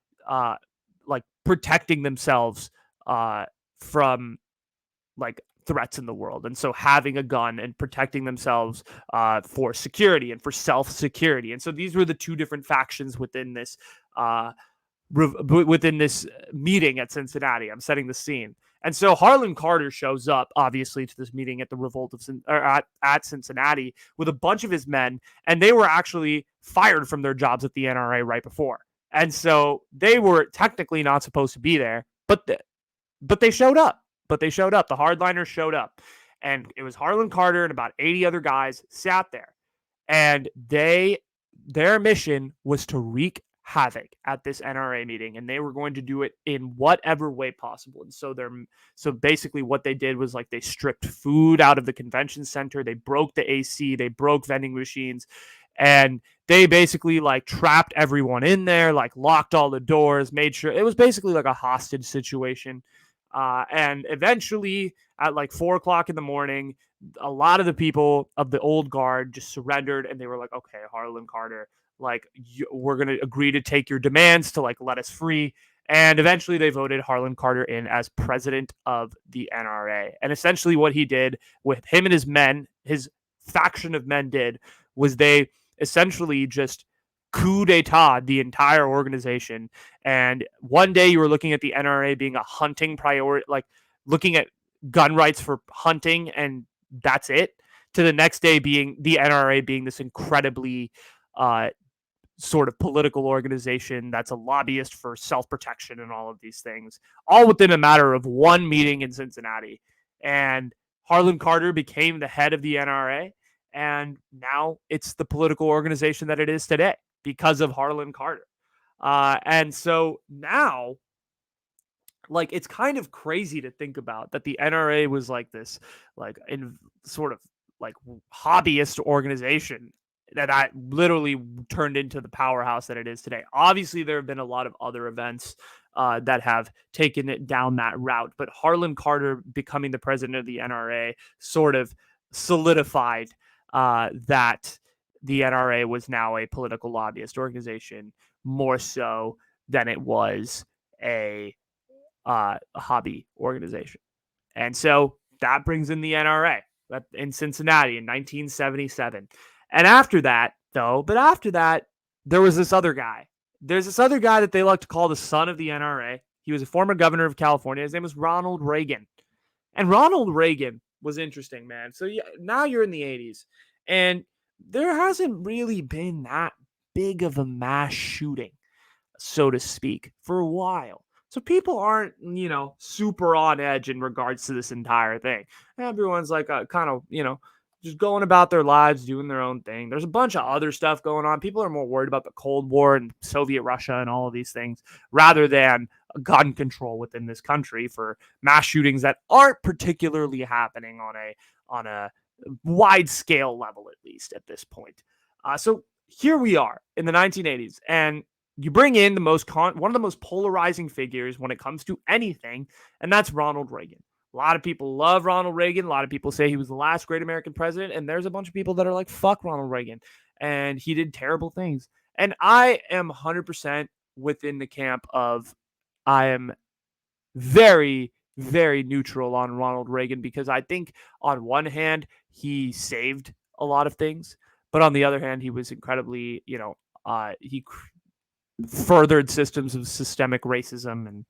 A: like protecting themselves from like threats in the world. And so having a gun and protecting themselves for security and for self-security. And so these were the two different factions within this meeting at Cincinnati. I'm setting the scene. And so Harlan Carter shows up, obviously, to this meeting at the revolt of at Cincinnati with a bunch of his men, and they were actually fired from their jobs at the NRA right before. And so they were technically not supposed to be there, but they showed up. The hardliners showed up, and it was Harlan Carter and about 80 other guys sat there, and their mission was to wreak havoc at this NRA meeting, and they were going to do it in whatever way possible. And so basically what they did was like they stripped food out of the convention center, they broke the AC, they broke vending machines, and they basically like trapped everyone in there, like locked all the doors, made sure it was basically like a hostage situation. And eventually at like 4:00 in the morning, a lot of the people of the old guard just surrendered, and they were like, okay, Harlan Carter, like we're going to agree to take your demands to like let us free. And eventually they voted Harlan Carter in as president of the NRA. And essentially what he did with him and his men, his faction of men did, was they essentially just coup d'etat the entire organization. And one day you were looking at the NRA being a hunting priority, like looking at gun rights for hunting, and that's it, to the next day being the NRA being this incredibly sort of political organization that's a lobbyist for self-protection and all of these things, all within a matter of one meeting in Cincinnati. And Harlan Carter became the head of the NRA, and now it's the political organization that it is today because of Harlan Carter. And so now, like, it's kind of crazy to think about that the NRA was like this, like, in sort of like hobbyist organization that literally turned into the powerhouse that it is today. Obviously, there have been a lot of other events that have taken it down that route, but Harlan Carter becoming the president of the NRA sort of solidified that the NRA was now a political lobbyist organization, more so than it was a hobby organization. And so that brings in the NRA in Cincinnati in 1977. And after that, there was this other guy. There's this other guy that they like to call the son of the NRA. He was a former governor of California. His name was Ronald Reagan. And Ronald Reagan was interesting, man. So now you're in the 80s, and there hasn't really been that big of a mass shooting, so to speak, for a while. So people aren't, super on edge in regards to this entire thing. Everyone's like kind of, just going about their lives, doing their own thing. There's a bunch of other stuff going on. People are more worried about the Cold War and Soviet Russia and all of these things rather than gun control within this country for mass shootings that aren't particularly happening on a wide scale level, at least at this point. So here we are in the 1980s, and you bring in one of the most polarizing figures when it comes to anything, and that's Ronald Reagan. A lot of people love Ronald Reagan. A lot of people say he was the last great American president, and there's a bunch of people that are like, fuck Ronald Reagan, and he did terrible things. And I am 100% within the camp of I am very, very neutral on Ronald Reagan, because I think on one hand, he saved a lot of things, but on the other hand, he was incredibly, he furthered systems of systemic racism and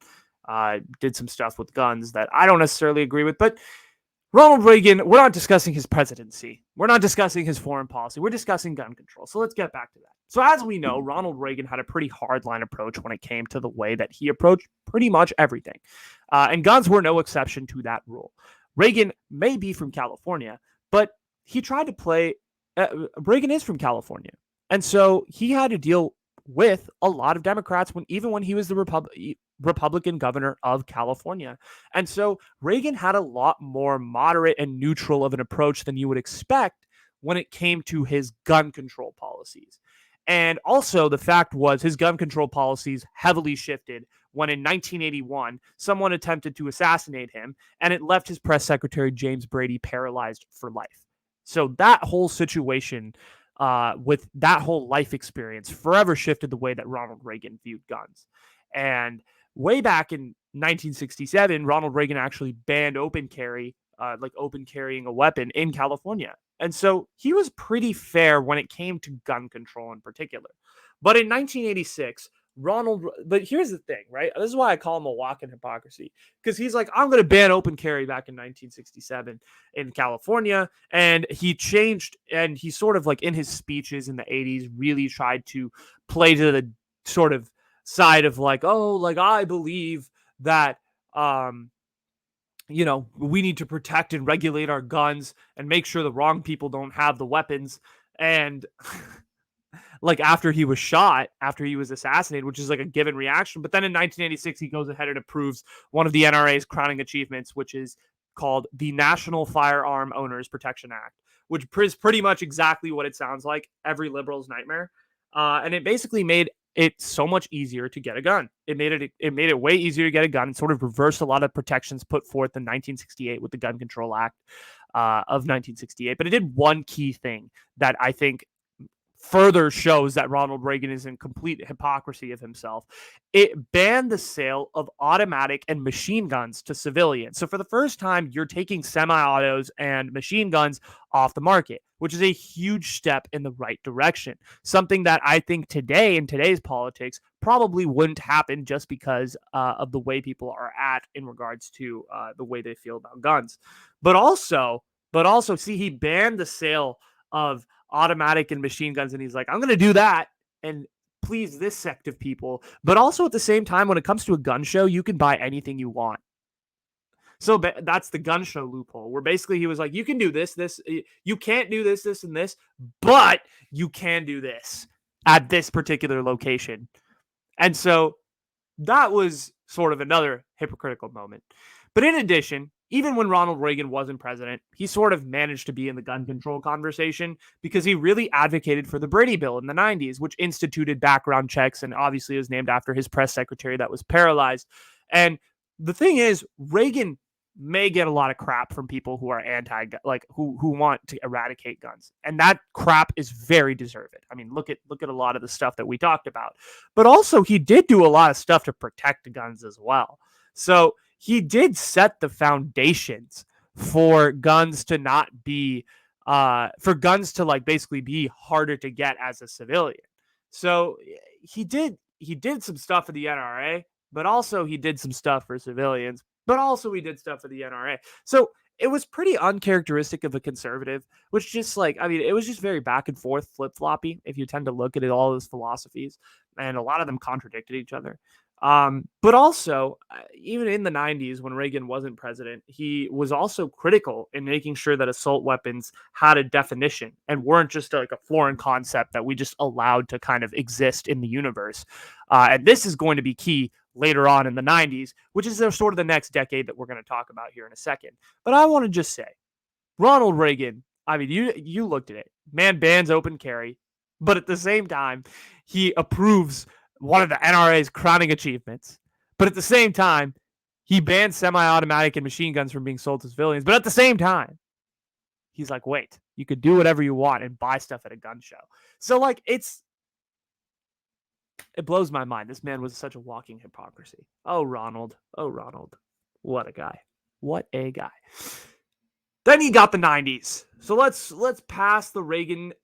A: did some stuff with guns that I don't necessarily agree with. But Ronald Reagan, we're not discussing his presidency. We're not discussing his foreign policy. We're discussing gun control. So let's get back to that. So as we know, Ronald Reagan had a pretty hardline approach when it came to the way that he approached pretty much everything. And guns were no exception to that rule. Reagan may be from California, but he tried to play. Reagan is from California. And so he had to deal with a lot of Democrats even when he was the Republican governor of California. And so Reagan had a lot more moderate and neutral of an approach than you would expect when it came to his gun control policies. And also the fact was his gun control policies heavily shifted when in 1981, someone attempted to assassinate him, and it left his press secretary, James Brady, paralyzed for life. So that whole situation with that whole life experience forever shifted the way that Ronald Reagan viewed guns. And way back in 1967, Ronald Reagan actually banned open carry, like open carrying a weapon in California. And so he was pretty fair when it came to gun control in particular. But in 1986, but here's the thing, right? This is why I call him a walk in hypocrisy, because he's like, I'm going to ban open carry back in 1967 in California. And he changed, and he sort of like in his speeches in the 80s really tried to play to the sort of side of like, oh, like I believe that, we need to protect and regulate our guns and make sure the wrong people don't have the weapons. And like after he was shot, after he was assassinated, which is like a given reaction. But then in 1986, he goes ahead and approves one of the NRA's crowning achievements, which is called the National Firearm Owners Protection Act, which is pretty much exactly what it sounds like, every liberal's nightmare. And it basically made it so much easier to get a gun. It made it way easier to get a gun and sort of reversed a lot of protections put forth in 1968 with the Gun Control Act of 1968. But it did one key thing that I think further shows that Ronald Reagan is in complete hypocrisy of himself. It banned the sale of automatic and machine guns to civilians. So for the first time, you're taking semi-autos and machine guns off the market, which is a huge step in the right direction. Something that I think today, in today's politics, probably wouldn't happen just because of the way people are at in regards to the way they feel about guns. But also, see, he banned the sale of automatic and machine guns, and he's like, I'm going to do that and please this sect of people. But also at the same time, when it comes to a gun show, you can buy anything you want. So that's the gun show loophole, where basically he was like, you can do this, you can't do this, and this, but you can do this at this particular location. And so that was sort of another hypocritical moment. But in addition, even when Ronald Reagan wasn't president, he sort of managed to be in the gun control conversation because he really advocated for the Brady Bill in the 90s, which instituted background checks and obviously was named after his press secretary that was paralyzed. And the thing is, Reagan may get a lot of crap from people who are who want to eradicate guns, and that crap is very deserved. I mean, look at a lot of the stuff that we talked about, but also he did do a lot of stuff to protect guns as well. So he did set the foundations for guns to not be for guns to like basically be harder to get as a civilian. So he did some stuff for the NRA, but also he did some stuff for civilians, but also he did stuff for the NRA. So it was pretty uncharacteristic of a conservative, which just like, I mean, it was just very back and forth, flip floppy. If you tend to look at it, all those philosophies, and a lot of them contradicted each other. But also, even in the 90s, when Reagan wasn't president, he was also critical in making sure that assault weapons had a definition and weren't just like a foreign concept that we just allowed to kind of exist in the universe. And this is going to be key later on in the 90s, which is sort of the next decade that we're going to talk about here in a second. But I want to just say, Ronald Reagan, I mean, you looked at it. Man bans open carry, but at the same time, he approves one of the NRA's crowning achievements. But at the same time, he bans semi-automatic and machine guns from being sold to civilians. But at the same time, he's like, wait, you could do whatever you want and buy stuff at a gun show. So like it blows my mind. This man was such a walking hypocrisy. Oh, Ronald. Oh, Ronald. What a guy. What a guy. Then he got the 90s. So let's pass the Reagan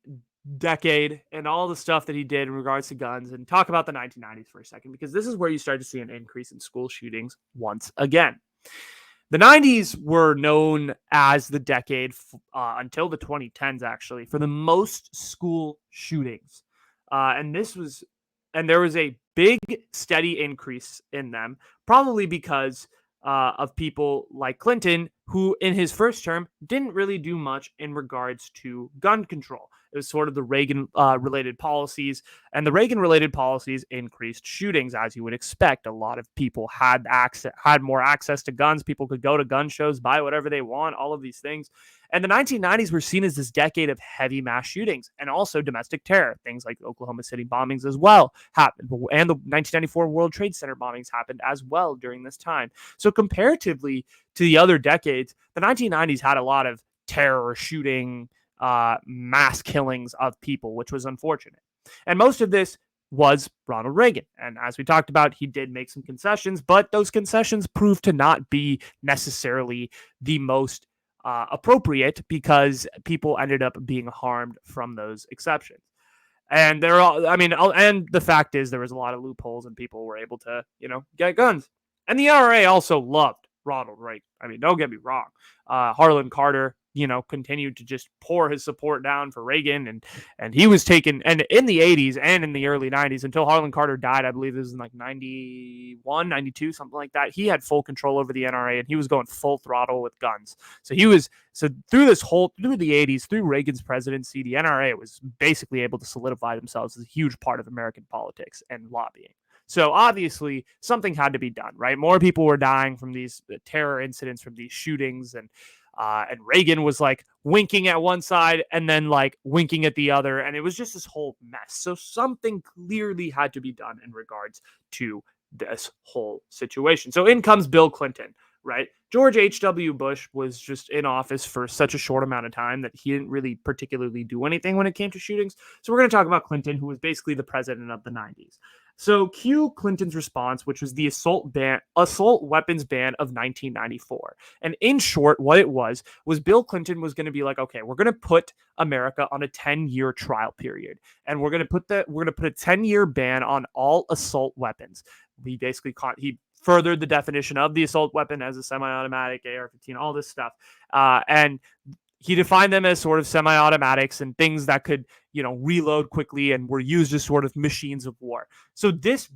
A: decade and all the stuff that he did in regards to guns and talk about the 1990s for a second, because this is where you start to see an increase in school shootings once again. The 90s were known as the decade until the 2010s, actually, for the most school shootings. And there was a big, steady increase in them, probably because of people like Clinton, who in his first term didn't really do much in regards to gun control. It was sort of the Reagan related policies, and the Reagan related policies increased shootings, as you would expect. A lot of people had more access to guns. People could go to gun shows, buy whatever they want, all of these things. And the 1990s were seen as this decade of heavy mass shootings and also domestic terror. Things like Oklahoma City bombings as well happened, and the 1994 World Trade Center bombings happened as well during this time. So comparatively to the other decades, the 1990s had a lot of terror, shooting, mass killings of people, which was unfortunate. And most of this was Ronald Reagan. And as we talked about, he did make some concessions, but those concessions proved to not be necessarily the most appropriate, because people ended up being harmed from those exceptions. And and the fact is there was a lot of loopholes and people were able to, get guns. And the NRA also loved Ronald Reagan. I mean, don't get me wrong. Harlan Carter, continued to just pour his support down for Reagan, and he was taken, and in the 80s and in the early 90s, until Harlan Carter died, I believe this was in like 91, 92, something like that, he had full control over the NRA, and he was going full throttle with guns. So through the 80s, through Reagan's presidency, the NRA was basically able to solidify themselves as a huge part of American politics and lobbying. So obviously something had to be done, right? More people were dying from these terror incidents, from these shootings, and Reagan was like winking at one side and then like winking at the other. And it was just this whole mess. So something clearly had to be done in regards to this whole situation. So in comes Bill Clinton, right? George H.W. Bush was just in office for such a short amount of time that he didn't really particularly do anything when it came to shootings. So we're going to talk about Clinton, who was basically the president of the 90s. So cue Clinton's response, which was the assault weapons ban of 1994. And in short, what it was Bill Clinton was going to be like, okay, we're going to put America on a 10-year trial period, and we're going to put a 10-year ban on all assault weapons. He furthered the definition of the assault weapon as a semi-automatic, AR-15, all this stuff, and he defined them as sort of semi-automatics and things that could, reload quickly and were used as sort of machines of war. So this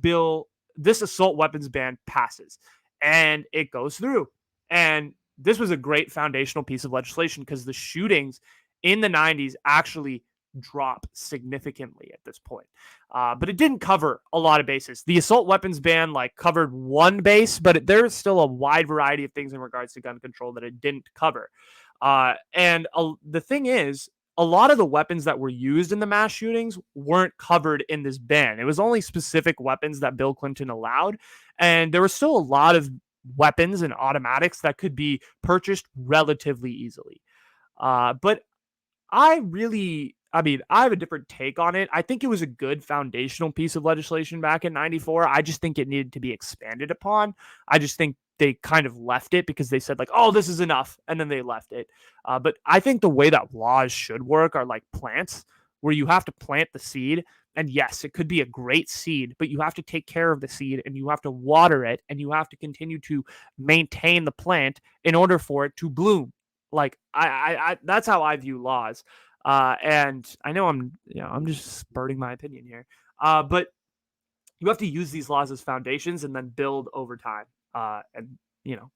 A: assault weapons ban passes and it goes through. And this was a great foundational piece of legislation because the shootings in the 90s actually drop significantly at this point. But it didn't cover a lot of bases. The assault weapons ban covered one base, but there's still a wide variety of things in regards to gun control that it didn't cover. The thing is, a lot of the weapons that were used in the mass shootings weren't covered in this ban. It was only specific weapons that Bill Clinton allowed. And there was still a lot of weapons and automatics that could be purchased relatively easily. But I have a different take on it. I think it was a good foundational piece of legislation back in 94. I just think it needed to be expanded upon. I just think they kind of left it because they said, like, oh, this is enough. And then they left it. But I think the way that laws should work are like plants, where you have to plant the seed. And yes, it could be a great seed, but you have to take care of the seed and you have to water it and you have to continue to maintain the plant in order for it to bloom. Like that's how I view laws. And I know I'm just spurting my opinion here. But you have to use these laws as foundations and then build over time. But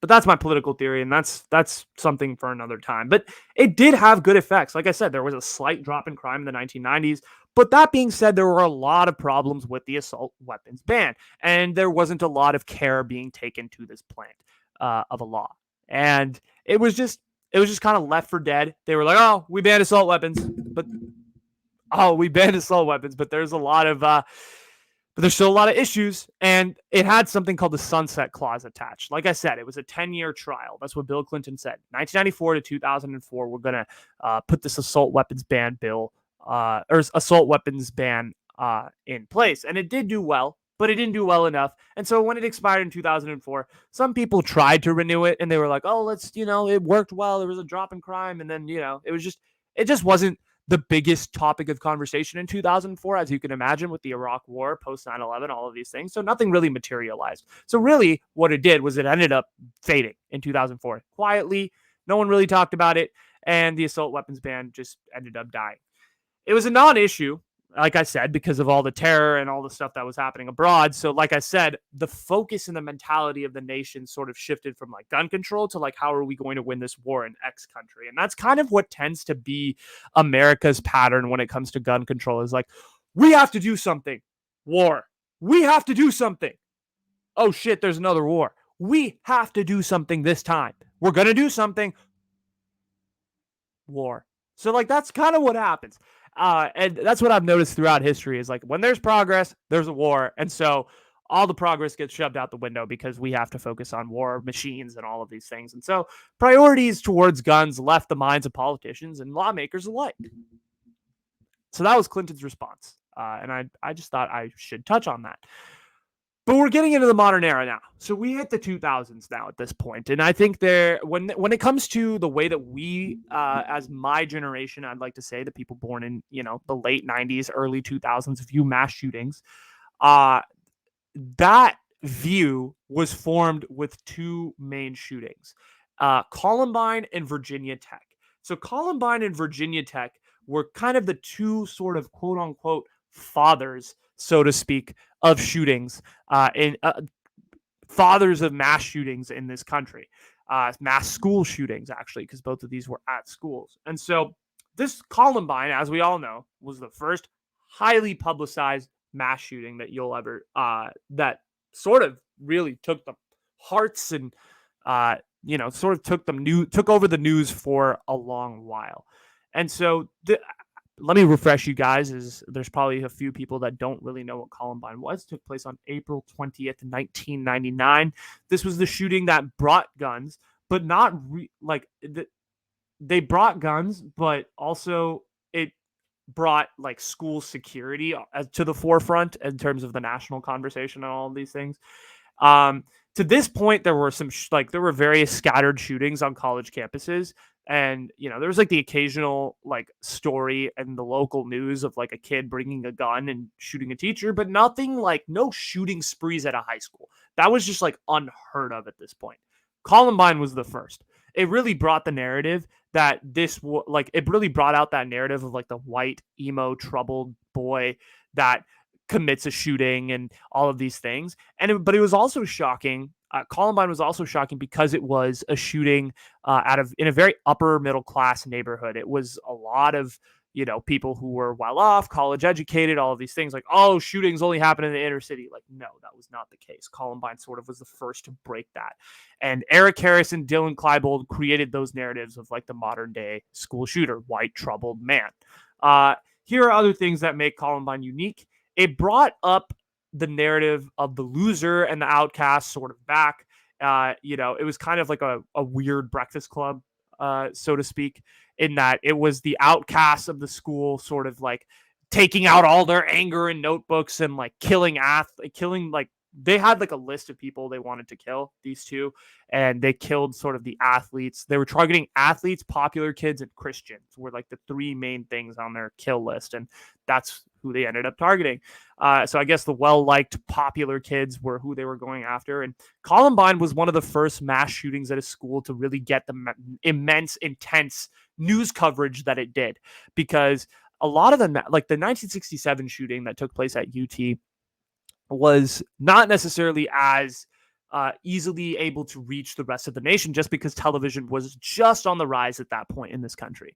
A: that's my political theory, and that's something for another time. But it did have good effects. Like I said, there was a slight drop in crime in the 1990s. But that being said, there were a lot of problems with the assault weapons ban, and there wasn't a lot of care being taken to this plant of a law. And it was just kind of left for dead. They were like, "Oh, we banned assault weapons," but there's a lot of but there's still a lot of issues, and it had something called the sunset clause attached. Like I said, it was a 10-year trial. That's what Bill Clinton said. 1994 to 2004, we're gonna put this assault weapons ban bill or assault weapons ban in place, and it did do well. But it didn't do well enough. And so when it expired in 2004, some people tried to renew it and they were like, oh, it worked well. There was a drop in crime. And then, it just wasn't the biggest topic of conversation in 2004, as you can imagine, with the Iraq War, post 9/11, all of these things. So nothing really materialized. So really what it did was it ended up fading in 2004 quietly. No one really talked about it. And the assault weapons ban just ended up dying. It was a non-issue, like I said, because of all the terror and all the stuff that was happening abroad. So like I said, the focus and the mentality of the nation sort of shifted from like gun control to like, how are we going to win this war in X country? And that's kind of what tends to be America's pattern when it comes to gun control, is like, we have to do something. War. We have to do something. Oh shit, there's another war. We have to do something this time. We're going to do something. War. So like, that's kind of what happens. And that's what I've noticed throughout history, is like, when there's progress, there's a war. And so all the progress gets shoved out the window because we have to focus on war machines and all of these things. And so priorities towards guns left the minds of politicians and lawmakers alike. So that was Clinton's response. And I just thought I should touch on that. But we're getting into the modern era now. So we hit the 2000s now at this point. And I think when it comes to the way that we, as my generation, I'd like to say, the people born in, the late 90s, early 2000s, view mass shootings, that view was formed with two main shootings, Columbine and Virginia Tech. So Columbine and Virginia Tech were kind of the two sort of quote unquote fathers, so to speak, of shootings, fathers of mass shootings in this country, mass school shootings, actually, because both of these were at schools. And so this Columbine, as we all know, was the first highly publicized mass shooting that you'll ever, that sort of really took the hearts and, sort of took over the news for a long while. And so let me refresh you guys, as there's probably a few people that don't really know what Columbine was. It took place on April 20th, 1999. This was the shooting that brought guns, but not they brought guns, but also it brought like school security to the forefront in terms of the national conversation and all of these things. To this point, there were there were various scattered shootings on college campuses. And, there was like the occasional like story in the local news of like a kid bringing a gun and shooting a teacher, but nothing like, no shooting sprees at a high school. That was just like unheard of at this point. Columbine was the first. It really brought the narrative that it really brought out that narrative of like the white, emo, troubled boy that commits a shooting and all of these things. But it was also shocking. Columbine was also shocking because it was a shooting in a very upper middle class neighborhood. It was a lot of, people who were well off, college educated, all of these things, like, oh, shootings only happen in the inner city. Like, no, that was not the case. Columbine sort of was the first to break that. And Eric Harris and Dylan Klebold created those narratives of like the modern day school shooter, white troubled man. Here are other things that make Columbine unique. It brought up the narrative of the loser and the outcast sort of back. It was kind of like a weird breakfast club, so to speak, in that it was the outcasts of the school sort of like taking out all their anger in notebooks and like killing like they had like a list of people they wanted to kill, these two, and they killed sort of the athletes. They were targeting athletes, popular kids, and Christians were like the three main things on their kill list, and that's who they ended up targeting. So I guess the well-liked popular kids were who they were going after. And Columbine was one of the first mass shootings at a school to really get the immense, intense news coverage that it did, because a lot of the, like the 1967 shooting that took place at UT, was not necessarily as easily able to reach the rest of the nation, just because television was just on the rise at that point in this country.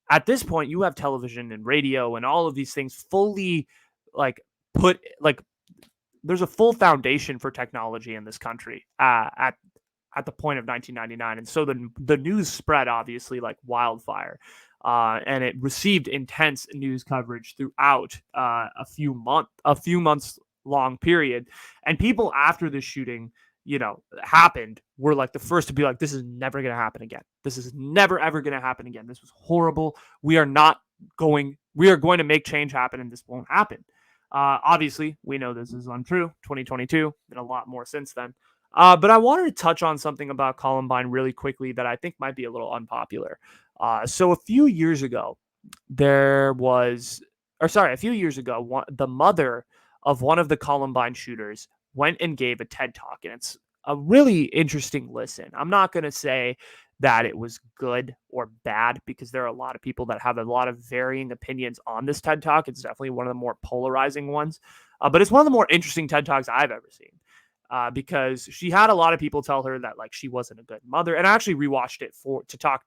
A: At this point, you have television and radio and all of these things fully like put like there's a full foundation for technology in this country at the point of 1999, and so the news spread obviously like wildfire, and it received intense news coverage throughout a few months long period. And people after this shooting, happened, were like the first to be like, this is never going to happen again. This is never ever going to happen again. This was horrible. We are going to make change happen, and this won't happen. Obviously, we know this is untrue. 2022, been a lot more since then. But I wanted to touch on something about Columbine really quickly that I think might be a little unpopular. So a few years ago, the mother of one of the Columbine shooters went and gave a TED talk, and it's a really interesting listen. I'm not going to say that it was good or bad, because there are a lot of people that have a lot of varying opinions on this TED talk. It's definitely one of the more polarizing ones, but it's one of the more interesting TED talks I've ever seen. Because she had a lot of people tell her that like she wasn't a good mother, and I actually rewatched it to talk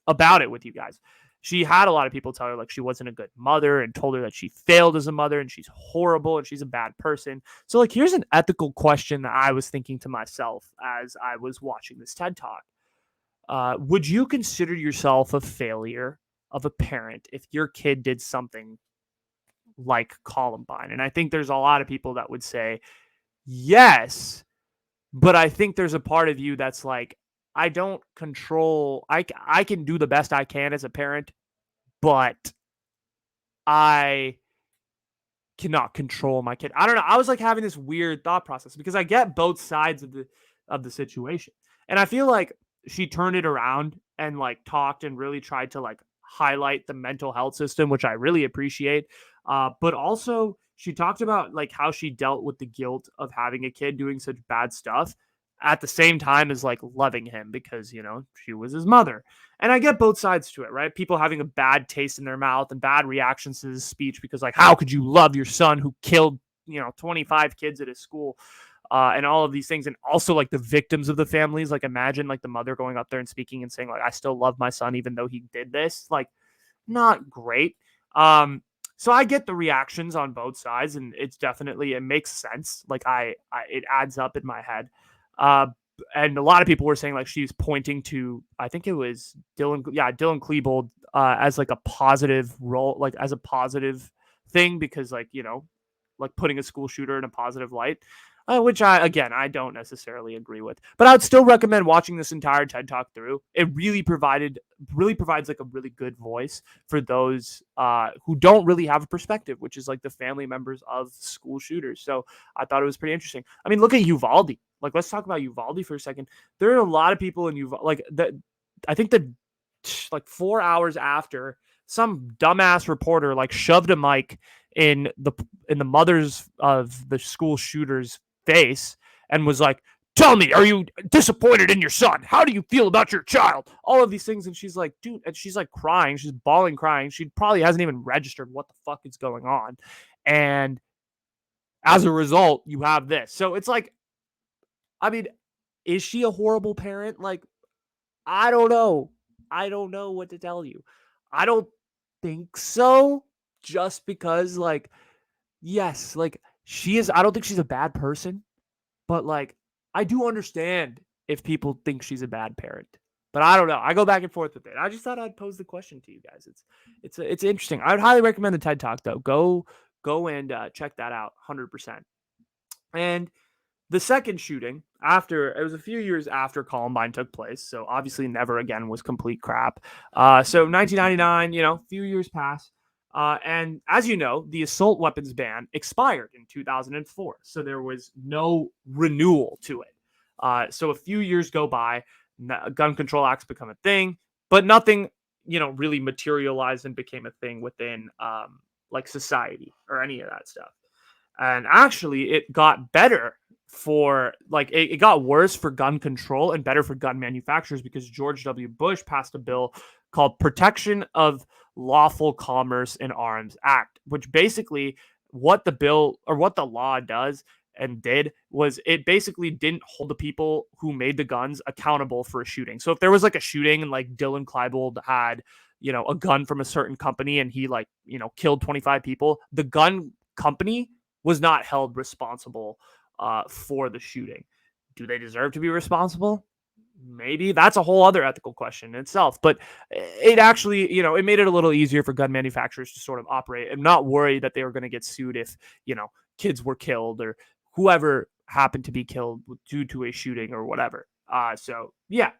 A: about it with you guys. She had a lot of people tell her like she wasn't a good mother, and told her that she failed as a mother and she's horrible and she's a bad person. So like, here's an ethical question that I was thinking to myself as I was watching this TED talk. Would you consider yourself a failure of a parent if your kid did something like Columbine? And I think there's a lot of people that would say yes, but I think there's a part of you that's like, I don't control. I can do the best I can as a parent, but I cannot control my kid. I don't know. I was like having this weird thought process, because I get both sides of the situation. And I feel like she turned it around and like talked and really tried to like highlight the mental health system, which I really appreciate. But also she talked about like how she dealt with the guilt of having a kid doing such bad stuff, at the same time as like loving him, because she was his mother. And I get both sides to it, right? People having a bad taste in their mouth and bad reactions to his speech, because like, how could you love your son who killed 25 kids at his school, and all of these things. And also like the victims of the families, like imagine like the mother going up there and speaking and saying like, I still love my son even though he did this. Like, not great. So I get the reactions on both sides, and it makes sense. Like it adds up in my head. Uh, and a lot of people were saying like she's pointing to, I think it was Dylan Klebold, as like a positive role, like as a positive thing, because like like putting a school shooter in a positive light, which I don't necessarily agree with. But I would still recommend watching this entire TED Talk through. It really provides like a really good voice for those who don't really have a perspective, which is like the family members of school shooters. So I thought it was pretty interesting. I mean, look at Uvalde. Like, let's talk about Uvalde for a second. There are a lot of people in Uvalde. Like that, I think that like 4 hours after, some dumbass reporter like shoved a mic in the mothers of the school shooters face and was like, tell me, are you disappointed in your son? How do you feel about your child? All of these things. And she's like, dude, and she's like crying. She's bawling, crying. She probably hasn't even registered what the fuck is going on. And as a result, you have this. So it's like, I mean, is she a horrible parent? Like, I don't know. I don't know what to tell you. I don't think so. Just because, like, yes, like she is. I don't think she's a bad person, but like, I do understand if people think she's a bad parent. But I don't know. I go back and forth with it. I just thought I'd pose the question to you guys. It's interesting. I would highly recommend the TED Talk though. Go and check that out, 100%. And The second shooting, after it was a few years after Columbine took place, so obviously Never Again was complete crap. So 1999, a few years pass. And as you know, the assault weapons ban expired in 2004. So there was no renewal to it. So a few years go by, gun control acts become a thing, but nothing, really materialized and became a thing within like society or any of that stuff. And actually, it got better for like it got worse for gun control and better for gun manufacturers because George W. Bush passed a bill called Protection of Lawful Commerce in Arms Act, which basically what the bill or what the law does and did was it basically didn't hold the people who made the guns accountable for a shooting. So if there was like a shooting and like Dylan Klebold had, a gun from a certain company and he like, killed 25 people, the gun company was not held responsible for the shooting. Do they deserve to be responsible? Maybe that's a whole other ethical question in itself. But it actually, it made it a little easier for gun manufacturers to sort of operate and not worry that they were going to get sued if, kids were killed or whoever happened to be killed due to a shooting or whatever. So, yeah,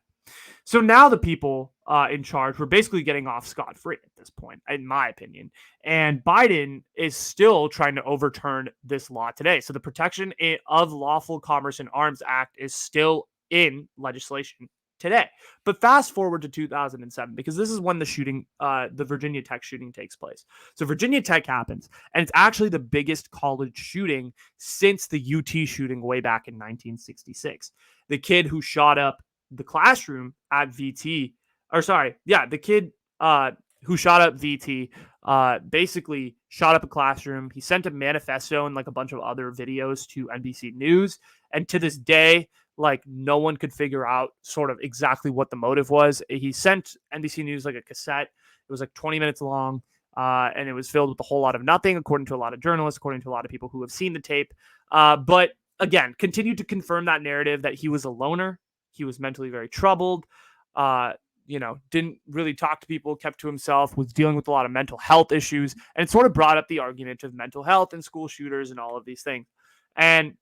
A: so now the people in charge were basically getting off scot free at this point, in my opinion. And Biden is still trying to overturn this law today. So the Protection of Lawful Commerce in Arms Act is still in legislation today. But fast forward to 2007, because this is when the Virginia Tech shooting takes place. So Virginia Tech happens, and it's actually the biggest college shooting since the UT shooting way back in 1966. The kid who shot up the classroom at VT, or sorry, yeah, the kid who shot up VT basically shot up a classroom. He sent a manifesto and like a bunch of other videos to NBC News, and to this day, like no one could figure out sort of exactly what the motive was. He sent NBC News like a cassette. It was like 20 minutes long. And it was filled with a whole lot of nothing, according to a lot of journalists, according to a lot of people who have seen the tape. But again, continued to confirm that narrative that he was a loner. He was mentally very troubled, didn't really talk to people, kept to himself, was dealing with a lot of mental health issues. And it sort of brought up the argument of mental health and school shooters and all of these things. And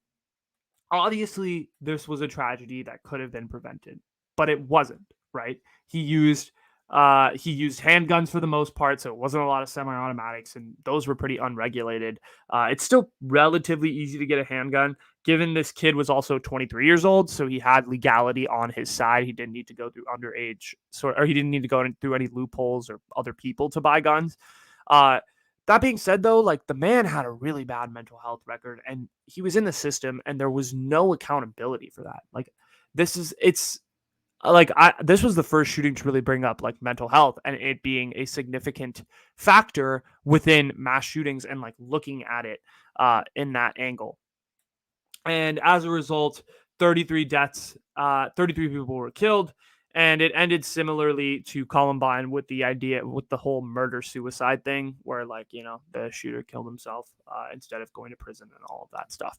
A: obviously, this was a tragedy that could have been prevented, but it wasn't, right? He used handguns for the most part, so it wasn't a lot of semi-automatics, and those were pretty unregulated. It's still relatively easy to get a handgun, given this kid was also 23 years old, so he had legality on his side. He didn't need to go through underage, or he didn't need to go through any loopholes or other people to buy guns. That being said, though, like the man had a really bad mental health record and he was in the system and there was no accountability for that. Like this was the first shooting to really bring up like mental health and it being a significant factor within mass shootings and like looking at it in that angle. And as a result, 33 deaths, 33 people were killed. And it ended similarly to Columbine with the whole murder suicide thing, where the shooter killed himself instead of going to prison and all of that stuff.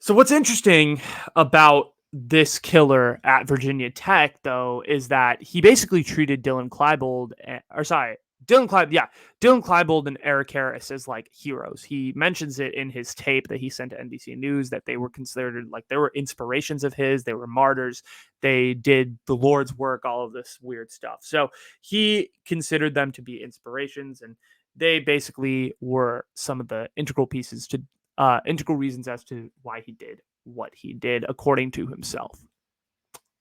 A: So what's interesting about this killer at Virginia Tech, though, is that he basically treated Dylan Klebold and Eric Harris as like heroes. He mentions it in his tape that he sent to NBC News that they were considered like they were inspirations of his. They were martyrs. They did the Lord's work, all of this weird stuff. So he considered them to be inspirations, and they basically were some of the integral reasons as to why he did what he did, according to himself.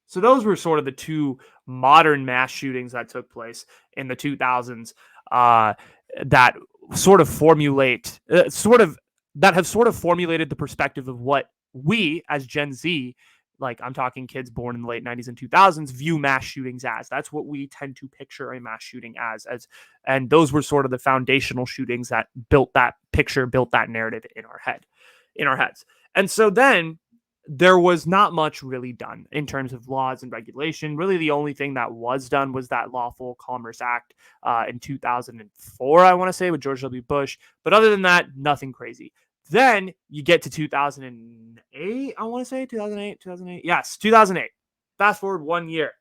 A: So those were sort of the two modern mass shootings that took place in the 2000s that have sort of formulated the perspective of what we as Gen Z, like I'm talking kids born in the late 90s and 2000s, view mass shootings as. That's what we tend to picture a mass shooting as, and those were sort of the foundational shootings that built that narrative in our heads. And so then there was not much really done in terms of laws and regulation. Really, the only thing that was done was that Lawful Commerce Act in 2004, I want to say, with George W. Bush. But other than that, nothing crazy. Then you get to 2008, I want to say, 2008. Yes, 2008. Fast forward 1 year.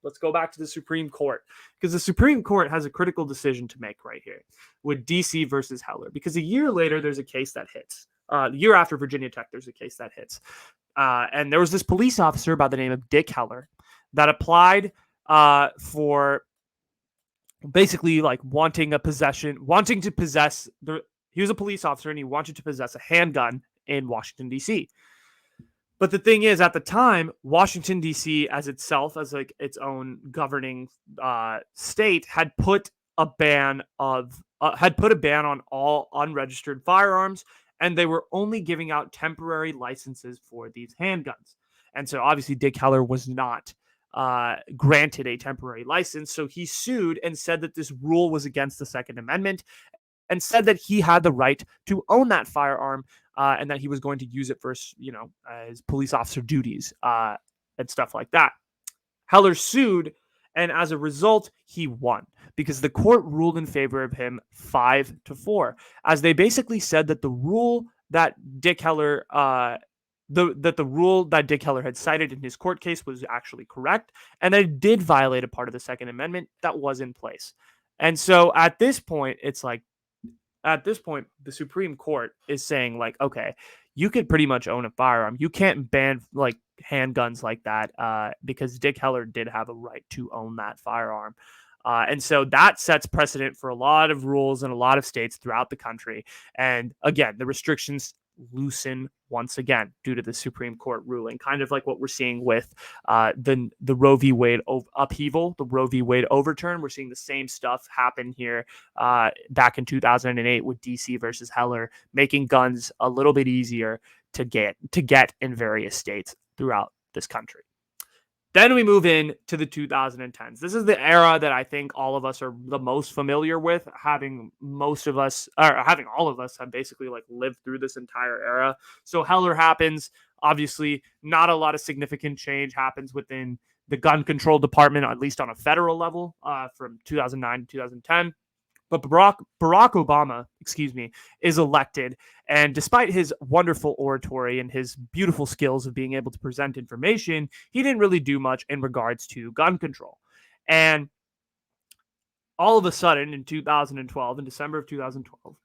A: Let's go back to the Supreme Court, because the Supreme Court has a critical decision to make right here with DC versus Heller, because a year later, there's a case that hits. The year after Virginia Tech, there's a case that hits. And there was this police officer by the name of Dick Heller that applied for basically like wanting to possess he was a police officer and he wanted to possess a handgun in Washington, D.C. But the thing is, at the time, Washington, D.C. as itself, as like its own governing state, had put a ban on all unregistered firearms, and they were only giving out temporary licenses for these handguns. And so obviously Dick Heller was not granted a temporary license. So he sued and said that this rule was against the Second Amendment and said that he had the right to own that firearm and that he was going to use it for, his police officer duties and stuff like that. Heller sued, and as a result, he won because the court ruled in favor of him 5-4, as they basically said that the rule that Dick Heller the rule that Dick Heller had cited in his court case was actually correct, and that it did violate a part of the Second Amendment that was in place. And so at this point, the Supreme Court is saying, like, okay, you could pretty much own a firearm. You can't ban like handguns like that because Dick Heller did have a right to own that firearm. And so that sets precedent for a lot of rules in a lot of states throughout the country. And again, the restrictions loosen once again due to the Supreme Court ruling, kind of like what we're seeing with the Roe v. Wade upheaval, the Roe v. Wade overturn. We're seeing the same stuff happen here back in 2008 with DC versus Heller, making guns a little bit easier to get in various states throughout this country. Then we move in to the 2010s. This is the era that I think all of us are the most familiar with, having all of us have basically like lived through this entire era. So Heller happens. Obviously, not a lot of significant change happens within the gun control department, at least on a federal level, from 2009 to 2010. But Barack Obama, is elected. And despite his wonderful oratory and his beautiful skills of being able to present information, he didn't really do much in regards to gun control. And all of a sudden in 2012, in December of 2012,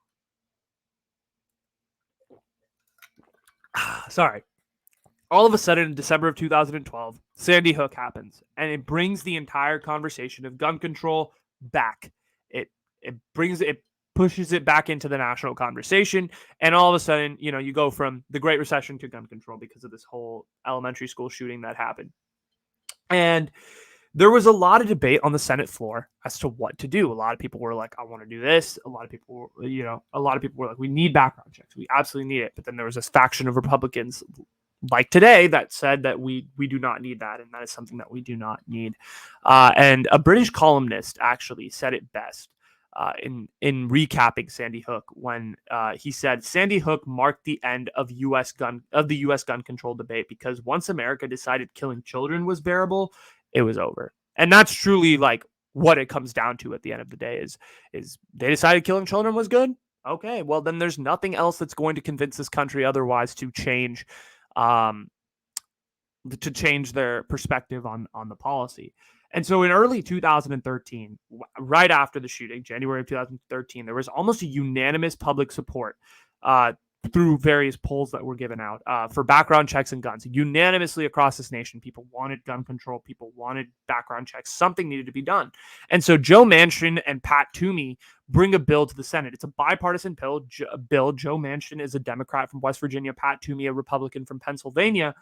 A: all of a sudden in December of 2012, Sandy Hook happens. And it brings the entire conversation of gun control back. It pushes it back into the national conversation. And all of a sudden, you go from the Great Recession to gun control because of this whole elementary school shooting that happened. And there was a lot of debate on the Senate floor as to what to do. A lot of people were like, I want to do this. A lot of people were like, we need background checks. We absolutely need it. But then there was this faction of Republicans like today that said that we do not need that. And that is something that we do not need. And a British columnist actually said it best. In recapping Sandy Hook, when he said Sandy Hook marked the end of the U.S. gun control debate, because once America decided killing children was bearable, it was over. And that's truly like what it comes down to at the end of the day is they decided killing children was good. Okay, well then there's nothing else that's going to convince this country otherwise to change their perspective on the policy. And so in early 2013, right after the shooting, January of 2013, there was almost a unanimous public support through various polls that were given out for background checks and guns. Unanimously across this nation, people wanted gun control. People wanted background checks. Something needed to be done. And so Joe Manchin and Pat Toomey bring a bill to the Senate. It's a bipartisan bill. Joe Manchin is a Democrat from West Virginia. Pat Toomey, a Republican from Pennsylvania.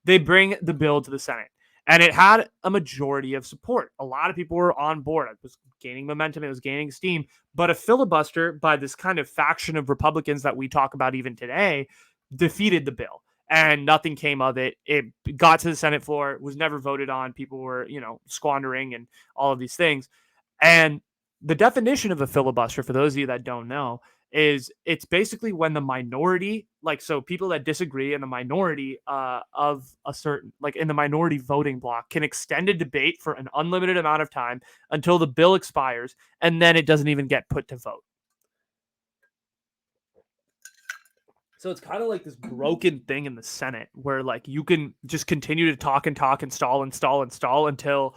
A: They bring the bill to the Senate. And it had a majority of support. A lot of people were on board. It was gaining momentum. It was gaining steam. But a filibuster by this kind of faction of Republicans that we talk about even today defeated the bill. And nothing came of it. It got to the Senate floor, was never voted on. People were, squandering and all of these things. And the definition of a filibuster, for those of you that don't know, is it's basically when the minority, so people that disagree in the minority of a certain, in the minority voting block, can extend a debate for an unlimited amount of time until the bill expires, and then it doesn't even get put to vote. So it's kind of like this broken thing in the Senate where you can just continue to talk and stall until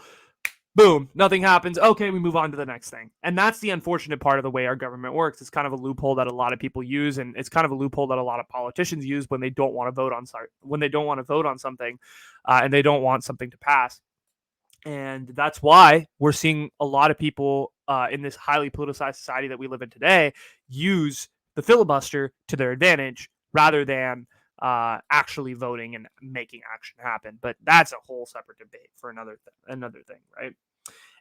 A: Boom, nothing happens. Okay, we move on to the next thing. And that's the unfortunate part of the way our government works. It's kind of a loophole that a lot of people use, and it's kind of a loophole that a lot of politicians use when they don't want to vote on something, and they don't want something to pass. And that's why we're seeing a lot of people in this highly politicized society that we live in today use the filibuster to their advantage rather than actually voting and making action happen. But that's a whole separate debate for another thing, right?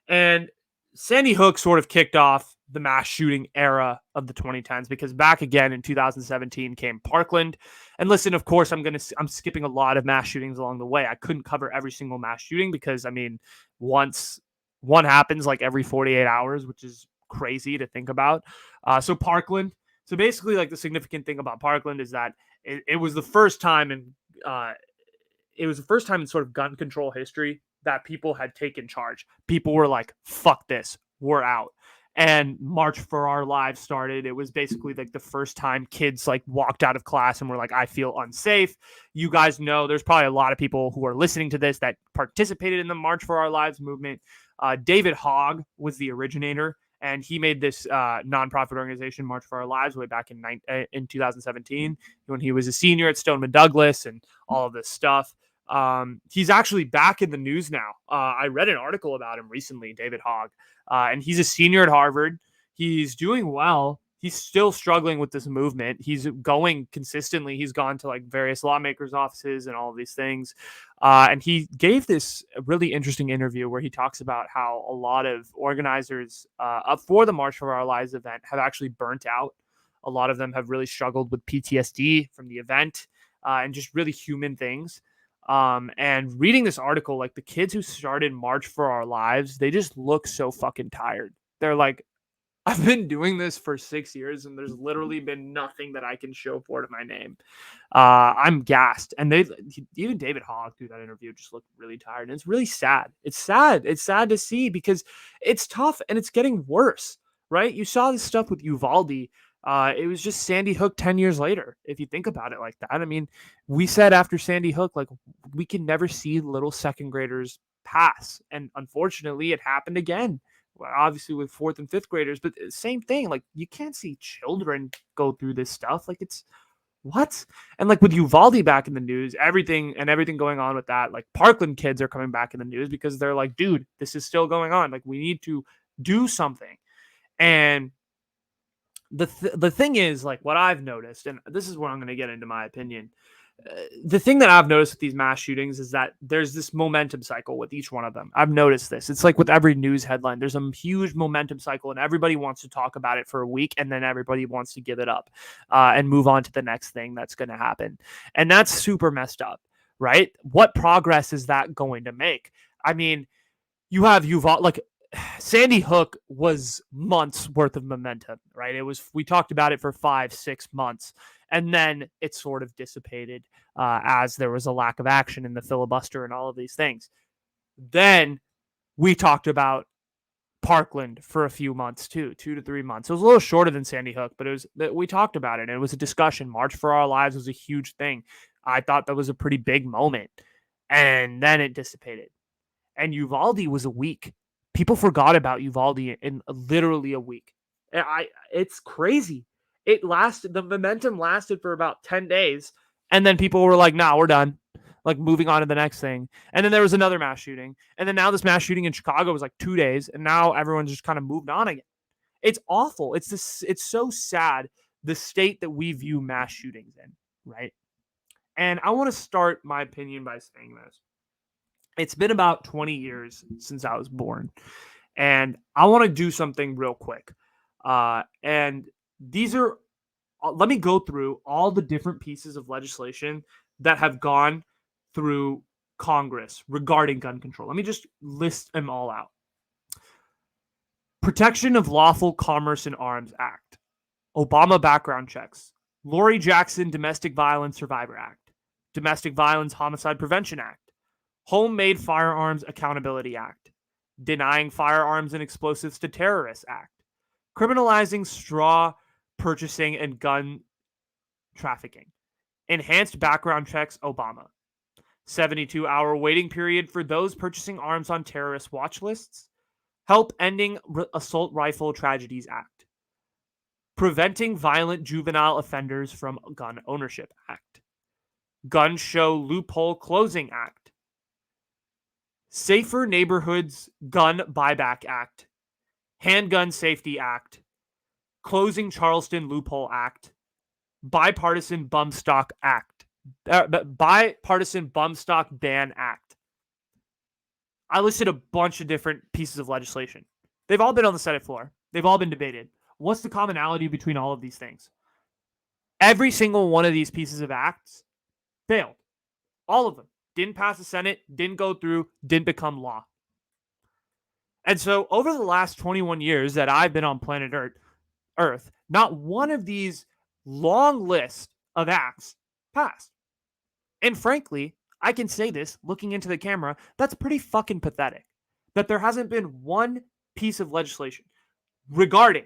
A: And Sandy Hook sort of kicked off the mass shooting era of the 2010s because back again in 2017 came Parkland. And listen, of course, I'm skipping a lot of mass shootings along the way. I couldn't cover every single mass shooting because I mean, once one happens like every 48 hours, which is crazy to think about. So Parkland. So basically, like the significant thing about Parkland is that it was the first time in sort of gun control history that people had taken charge. People were like, fuck this, we're out. And March for Our Lives started. It was basically like the first time kids like walked out of class and were like, I feel unsafe. You guys know there's probably a lot of people who are listening to this that participated in the March for Our Lives movement. David Hogg was the originator, and he made this nonprofit organization, March for Our Lives, way back in 2017 when he was a senior at Stoneman Douglas and all of this stuff. He's actually back in the news now. I read an article about him recently, David Hogg, and he's a senior at Harvard. He's doing well. He's still struggling with this movement. He's going consistently. He's gone to like various lawmakers' offices and all of these things. And he gave this really interesting interview where he talks about how a lot of organizers up for the March for Our Lives event have actually burnt out. A lot of them have really struggled with PTSD from the event and just really human things. And reading this article, like the kids who started March for Our Lives, they just look so fucking tired. They're like, I've been doing this for 6 years and there's literally been nothing that I can show for it in my name. I'm gassed. And even David Hogg through that interview just looked really tired. And it's really sad. It's sad. It's sad to see because it's tough and it's getting worse, right? You saw this stuff with Uvalde. It was just Sandy Hook 10 years later, if you think about it like that. I mean, we said after Sandy Hook, like, we can never see little second graders pass. And unfortunately, it happened again. Well, obviously with fourth and fifth graders, but same thing. Like, you can't see children go through this stuff. Like, it's what? And like with Uvalde back in the news, everything going on with that, like Parkland kids are coming back in the news because they're like, dude, this is still going on. Like, we need to do something. And the thing is, like, what I've noticed, and this is where I'm going to get into my opinion. The thing that I've noticed with these mass shootings is that there's this momentum cycle with each one of them. I've noticed this. It's like with every news headline, there's a huge momentum cycle, and everybody wants to talk about it for a week, and then everybody wants to give it up and move on to the next thing that's going to happen. And that's super messed up, right? What progress is that going to make? I mean, you have Uvalde, like Sandy Hook was months worth of momentum, right? We talked about it for 5-6 months, and then it sort of dissipated as there was a lack of action in the filibuster and all of these things. Then we talked about Parkland for a few months too, 2 to 3 months. It was a little shorter than Sandy Hook, but we talked about it. And it was a discussion. March for Our Lives was a huge thing. I thought that was a pretty big moment, and then it dissipated. And Uvalde was a week. People forgot about Uvalde in literally a week. It's crazy. The momentum lasted for about 10 days, and then people were like, nah, we're done. Like, moving on to the next thing. And then there was another mass shooting. And then now this mass shooting in Chicago was like 2 days, and now everyone's just kind of moved on again. It's awful. It's so sad, the state that we view mass shootings in, right? And I want to start my opinion by saying this. It's been about 20 years since I was born, and I want to do something real quick. And these are, let me go through all the different pieces of legislation that have gone through Congress regarding gun control. Let me just list them all out. Protection of Lawful Commerce in Arms Act, Obama background checks, Lori Jackson Domestic Violence Survivor Act, Domestic Violence Homicide Prevention Act, Homemade Firearms Accountability Act, Denying Firearms and Explosives to Terrorists Act, Criminalizing Straw Purchasing and Gun Trafficking, Enhanced Background Checks Obama, 72-hour waiting period for those purchasing arms on terrorist watch lists. Help Ending Assault Rifle Tragedies Act. Preventing Violent Juvenile Offenders from Gun Ownership Act. Gun Show Loophole Closing Act. Safer Neighborhoods Gun Buyback Act. Handgun Safety Act. Closing Charleston Loophole Act. Bipartisan Bumstock Act. Bipartisan Bumstock Ban Act. I listed a bunch of different pieces of legislation. They've all been on the Senate floor. They've all been debated. What's the commonality between all of these things? Every single one of these pieces of acts failed. All of them. Didn't pass the Senate, didn't go through, didn't become law. And so over the last 21 years that I've been on planet Earth, not one of these long list of acts passed. And frankly, I can say this looking into the camera, that's pretty fucking pathetic. That there hasn't been one piece of legislation regarding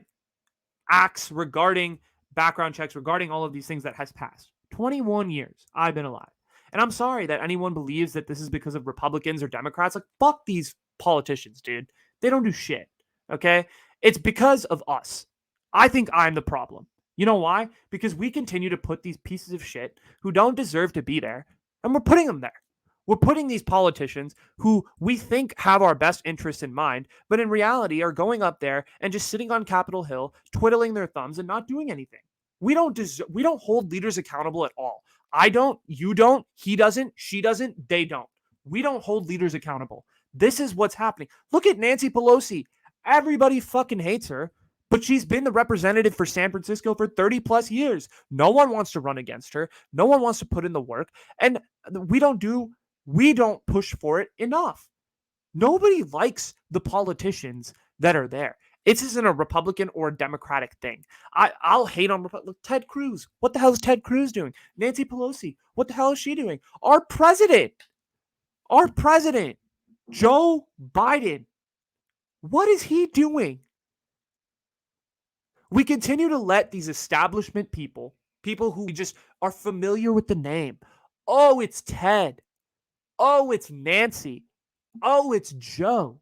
A: acts, regarding background checks, regarding all of these things that has passed. 21 years I've been alive. And I'm sorry that anyone believes that this is because of Republicans or Democrats. Like, fuck these politicians, dude. They don't do shit. Okay? It's because of us. I think I'm the problem. You know why? Because we continue to put these pieces of shit who don't deserve to be there, and we're putting them there. We're putting these politicians who we think have our best interests in mind, but in reality are going up there and just sitting on Capitol Hill, twiddling their thumbs and not doing anything. We don't hold leaders accountable at all. I don't, you don't, he doesn't, she doesn't, they don't. We don't hold leaders accountable. This is what's happening. Look at Nancy Pelosi. Everybody fucking hates her, but she's been the representative for San Francisco for 30 plus years. No one wants to run against her. No one wants to put in the work. And we don't push for it enough. Nobody likes the politicians that are there. This isn't a Republican or a Democratic thing. I'll hate on Ted Cruz. What the hell is Ted Cruz doing? Nancy Pelosi. What the hell is she doing? Our president, Joe Biden. What is he doing? We continue to let these establishment people who just are familiar with the name. Oh, it's Ted. Oh, it's Nancy. Oh, it's Joe.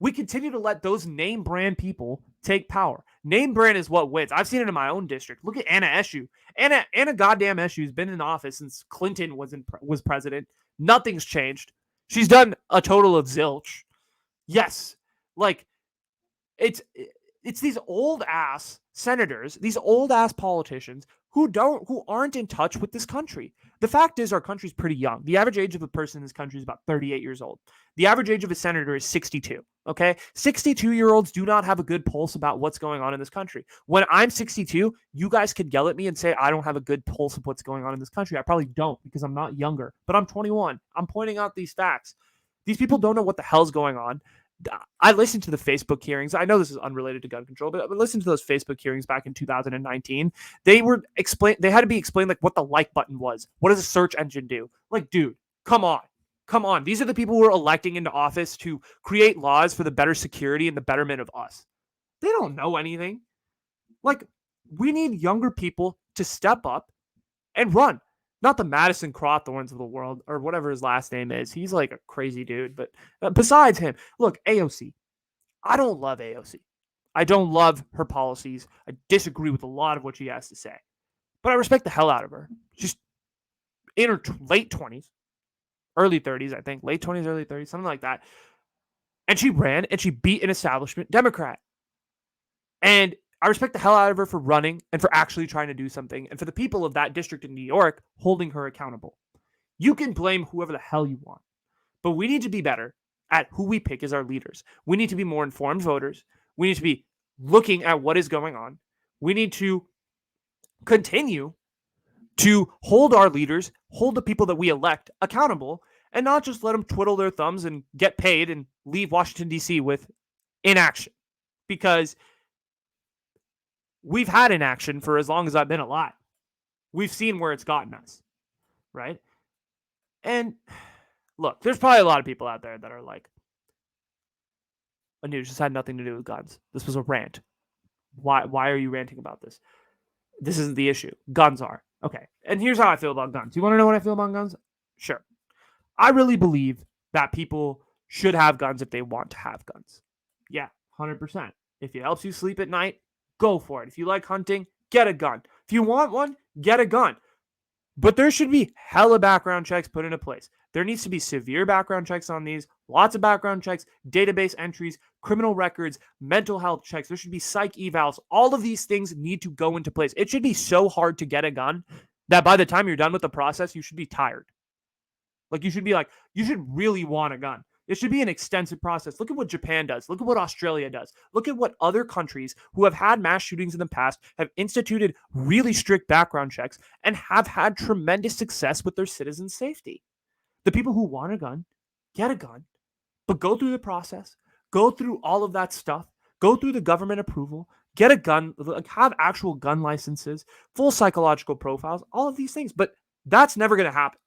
A: We continue to let those name brand people take power. Name brand is what wins. I've seen it in my own district. Look at Anna Eshoo. Anna goddamn Eshoo has been in office since Clinton was president. Nothing's changed. She's done a total of zilch. Yes, like it's these old ass senators, these old ass politicians who aren't in touch with this country. The fact is, our country's pretty young. The average age of a person in this country is about 38 years old. The average age of a senator is 62. Okay, 62-year-olds do not have a good pulse about what's going on in this country. When I'm 62, you guys could yell at me and say I don't have a good pulse of what's going on in this country. I probably don't, because I'm not younger, but I'm 21. I'm pointing out these facts. These people don't know what the hell's going on. I listened to the Facebook hearings. I know this is unrelated to gun control, but I listened to those Facebook hearings back in 2019. They had to be explained like what the like button was. What does a search engine do? Like, dude, come on. These are the people who are electing into office to create laws for the better security and the betterment of us. They don't know anything. Like, we need younger people to step up and run. Not the Madison Crawthorns of the world, or whatever his last name is. He's like a crazy dude. But besides him, look, AOC. I don't love AOC. I don't love her policies. I disagree with a lot of what she has to say. But I respect the hell out of her. She's in her late 20s, early 30s, I think. Late 20s, early 30s, something like that. And she ran and she beat an establishment Democrat. And I respect the hell out of her for running and for actually trying to do something, and for the people of that district in New York holding her accountable. You can blame whoever the hell you want, but we need to be better at who we pick as our leaders. We need to be more informed voters. We need to be looking at what is going on. We need to continue to hold our leaders, hold the people that we elect accountable, and not just let them twiddle their thumbs and get paid and leave Washington, D.C. with inaction. Because we've had inaction for as long as I've been alive. We've seen where it's gotten us, right? And look, there's probably a lot of people out there that are like, Anuj, this had nothing to do with guns. This was a rant. Why are you ranting about this? This isn't the issue. Guns are. Okay. And here's how I feel about guns. You want to know what I feel about guns? Sure. I really believe that people should have guns if they want to have guns. Yeah, 100%. If it helps you sleep at night, go for it. If you like hunting, get a gun. If you want one, get a gun. But there should be hella background checks put into place. There needs to be severe background checks on these, lots of background checks, database entries, criminal records, mental health checks. There should be psych evals. All of these things need to go into place. It should be so hard to get a gun that by the time you're done with the process, you should be tired. Like, you should really want a gun. It should be an extensive process. Look at what Japan does. Look at what Australia does. Look at what other countries who have had mass shootings in the past have instituted really strict background checks and have had tremendous success with their citizens' safety. The people who want a gun, get a gun, but go through the process, go through all of that stuff, go through the government approval, get a gun, have actual gun licenses, full psychological profiles, all of these things. But that's never going to happen.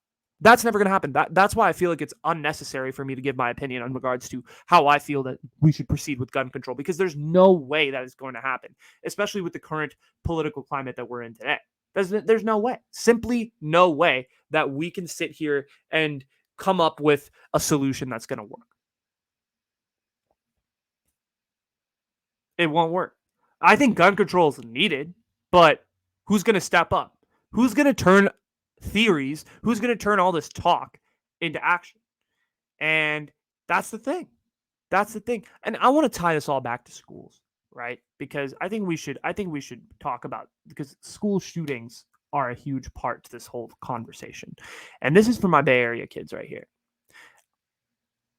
A: That's never going to happen. That's why I feel like it's unnecessary for me to give my opinion in regards to how I feel that we should proceed with gun control, because there's no way that is going to happen, especially with the current political climate that we're in today. There's no way, simply no way that we can sit here and come up with a solution that's going to work. It won't work. I think gun control is needed, but who's going to step up? Who's going to turn theories? Who's going to turn all this talk into action? And that's the thing. That's the thing. And I want to tie this all back to schools, right? Because I think we should talk about, because school shootings are a huge part to this whole conversation. And this is for my Bay Area kids right here.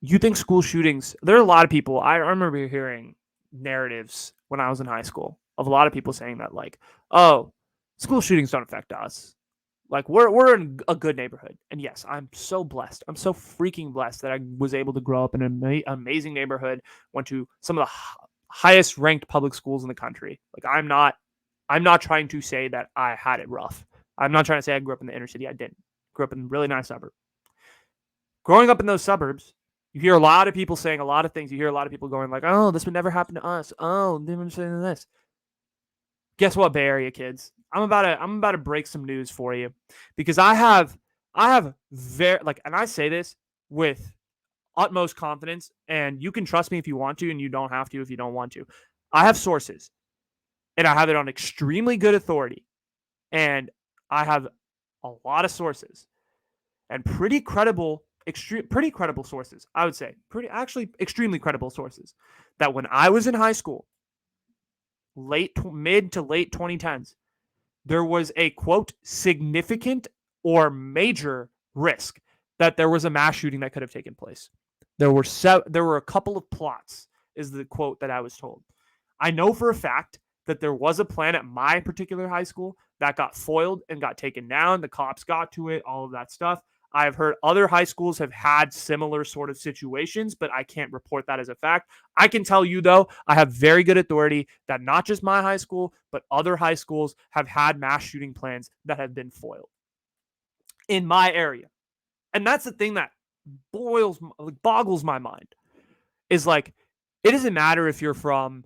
A: You think school shootings, there are a lot of people, I remember hearing narratives when I was in high school of a lot of people saying that, like, oh, school shootings don't affect us. Like, we're in a good neighborhood. And yes, I'm so blessed. I'm so freaking blessed that I was able to grow up in an amazing neighborhood, went to some of the highest ranked public schools in the country. Like, I'm not trying to say that I had it rough. I'm not trying to say I grew up in the inner city. I didn't. Grew up in a really nice suburb. Growing up in those suburbs, you hear a lot of people saying a lot of things. You hear a lot of people going like, oh, this would never happen to us. Oh, they were saying this. Guess what, Bay Area kids? I'm about to break some news for you, because I have very, like, and I say this with utmost confidence, and you can trust me if you want to, and you don't have to if you don't want to. I have sources, and I have it on extremely good authority, and I have a lot of sources, and pretty credible sources. I would say extremely credible sources, that when I was in high school, mid to late 2010s, there was a, quote, significant or major risk that there was a mass shooting that could have taken place. There were a couple of plots, is the quote that I was told. I know for a fact that there was a plan at my particular high school that got foiled and got taken down. The cops got to it, all of that stuff. I've heard other high schools have had similar sort of situations, but I can't report that as a fact. I can tell you, though, I have very good authority that not just my high school, but other high schools have had mass shooting plans that have been foiled in my area. And that's the thing that boggles my mind, is like, it doesn't matter if you're from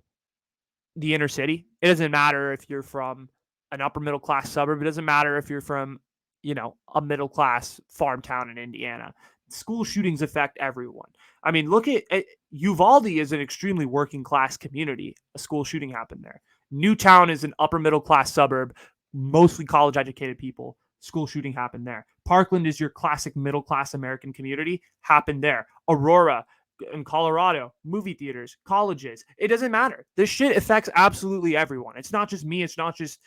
A: the inner city. It doesn't matter if you're from an upper middle class suburb. It doesn't matter if you're from, a middle class farm town in Indiana. School shootings affect everyone. I mean, look at Uvalde is an extremely working class community. A school shooting happened there. Newtown is an upper middle class suburb, mostly college educated people. School shooting happened there. Parkland is your classic middle class American community. Happened there. Aurora in Colorado, movie theaters, colleges. It doesn't matter. This shit affects absolutely everyone. It's not just me. It's not just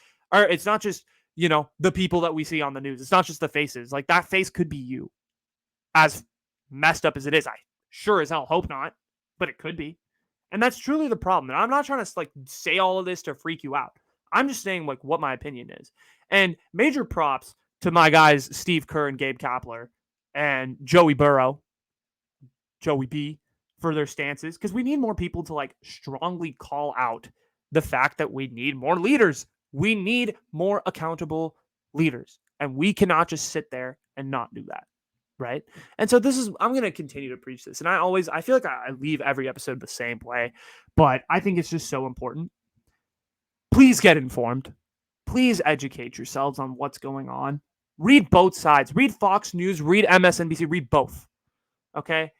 A: the people that we see on the news. It's not just the faces. Like, that face could be you. As messed up as it is, I sure as hell hope not, but it could be. And that's truly the problem. And I'm not trying to say all of this to freak you out. I'm just saying what my opinion is. And major props to my guys Steve Kerr and Gabe Kapler and Joey Burrow, Joey B, for their stances, because we need more people to strongly call out the fact that we need more leaders. We need more accountable leaders, and we cannot just sit there and not do that, right? And so I'm going to continue to preach this, and I feel like I leave every episode the same way, but I think it's just so important. Please get informed. Please educate yourselves on what's going on. Read both sides. Read Fox News, read MSNBC, read both. Okay?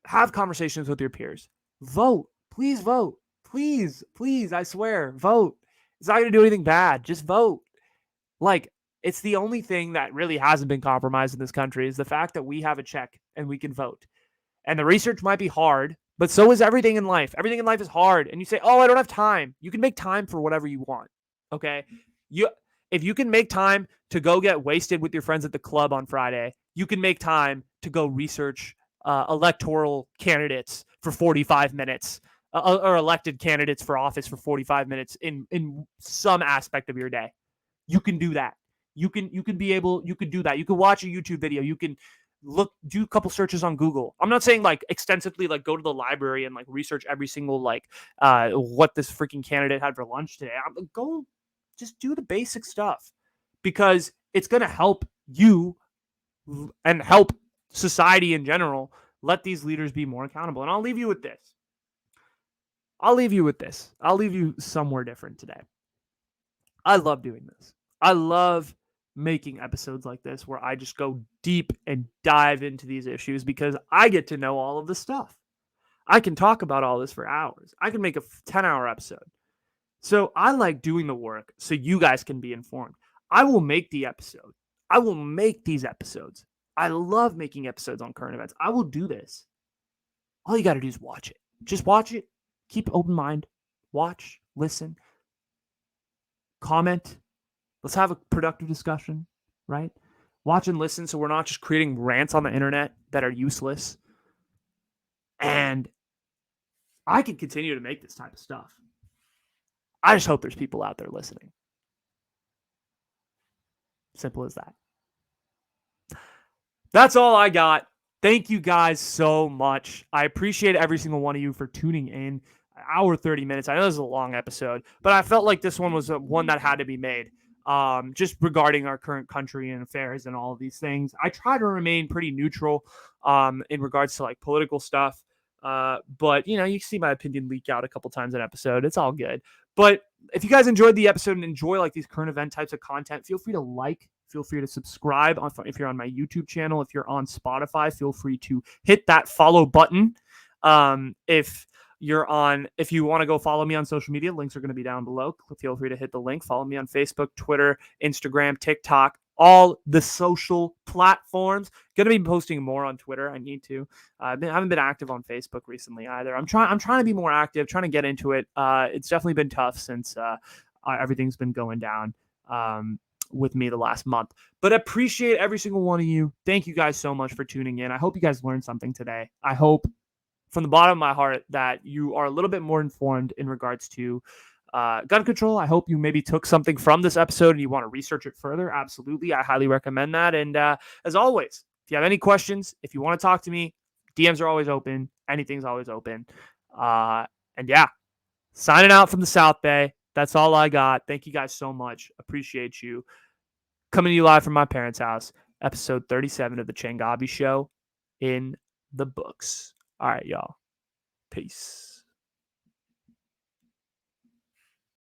A: Have conversations with your peers. Vote. Please vote. Please, I swear, vote. It's not going to do anything bad. Just vote. Like, it's the only thing that really hasn't been compromised in this country is the fact that we have a check and we can vote. And the research might be hard, but so is everything in life. Everything in life is hard. And you say, "Oh, I don't have time." You can make time for whatever you want. Okay? You if you can make time to go get wasted with your friends at the club on Friday, you can make time to go research electoral candidates for 45 minutes or elected candidates for office for 45 minutes in some aspect of your day. You can do that. You can do that. You can watch a YouTube video. You can do a couple searches on Google. I'm not saying like extensively like go to the library and like research every single like what this freaking candidate had for lunch today. Go just do the basic stuff because it's going to help you and help society in general. Let these leaders be more accountable. And I'll leave you with this. I'll leave you somewhere different today. I love doing this. I love making episodes like this where I just go deep and dive into these issues because I get to know all of the stuff. I can talk about all this for hours. I can make a 10-hour episode. So I like doing the work so you guys can be informed. I will make the episode. I will make these episodes. I love making episodes on current events. I will do this. All you got to do is watch it. Just watch it. Keep open mind. Watch, listen, comment. Let's have a productive discussion, right? Watch and listen so we're not just creating rants on the internet that are useless. And I can continue to make this type of stuff. I just hope there's people out there listening. Simple as that. That's all I got. Thank you guys so much. I appreciate every single one of you for tuning in. Hour 30 minutes. I know this is a long episode, but I felt like this one was one that had to be made. Just regarding our current country and affairs and all of these things. I try to remain pretty neutral in regards to like political stuff. But you know, you see my opinion leak out a couple times an episode. It's all good. But if you guys enjoyed the episode and enjoy like these current event types of content, feel free to feel free to subscribe if you're on my YouTube channel. If you're on Spotify, feel free to hit that follow button. If you want to go follow me on social media, links are going to be down below. Feel free to hit the link. Follow me on Facebook, Twitter, Instagram, TikTok, all the social platforms. Going to be posting more on Twitter. I need to. I haven't been active on Facebook recently either. I'm trying to be more active, trying to get into it. It's definitely been tough since everything's been going down with me the last month. But appreciate every single one of you. Thank you guys so much for tuning in. I hope you guys learned something today. I hope from the bottom of my heart that you are a little bit more informed in regards to gun control. I hope you maybe took something from this episode and you want to research it further. Absolutely. I highly recommend that. And as always, if you have any questions, if you want to talk to me, DMs are always open. Anything's always open. And yeah, signing out from the South Bay. That's all I got. Thank you guys so much. Appreciate you. Coming to you live from my parents' house, episode 37 of the Changavi Show in the books. All right, y'all. Peace.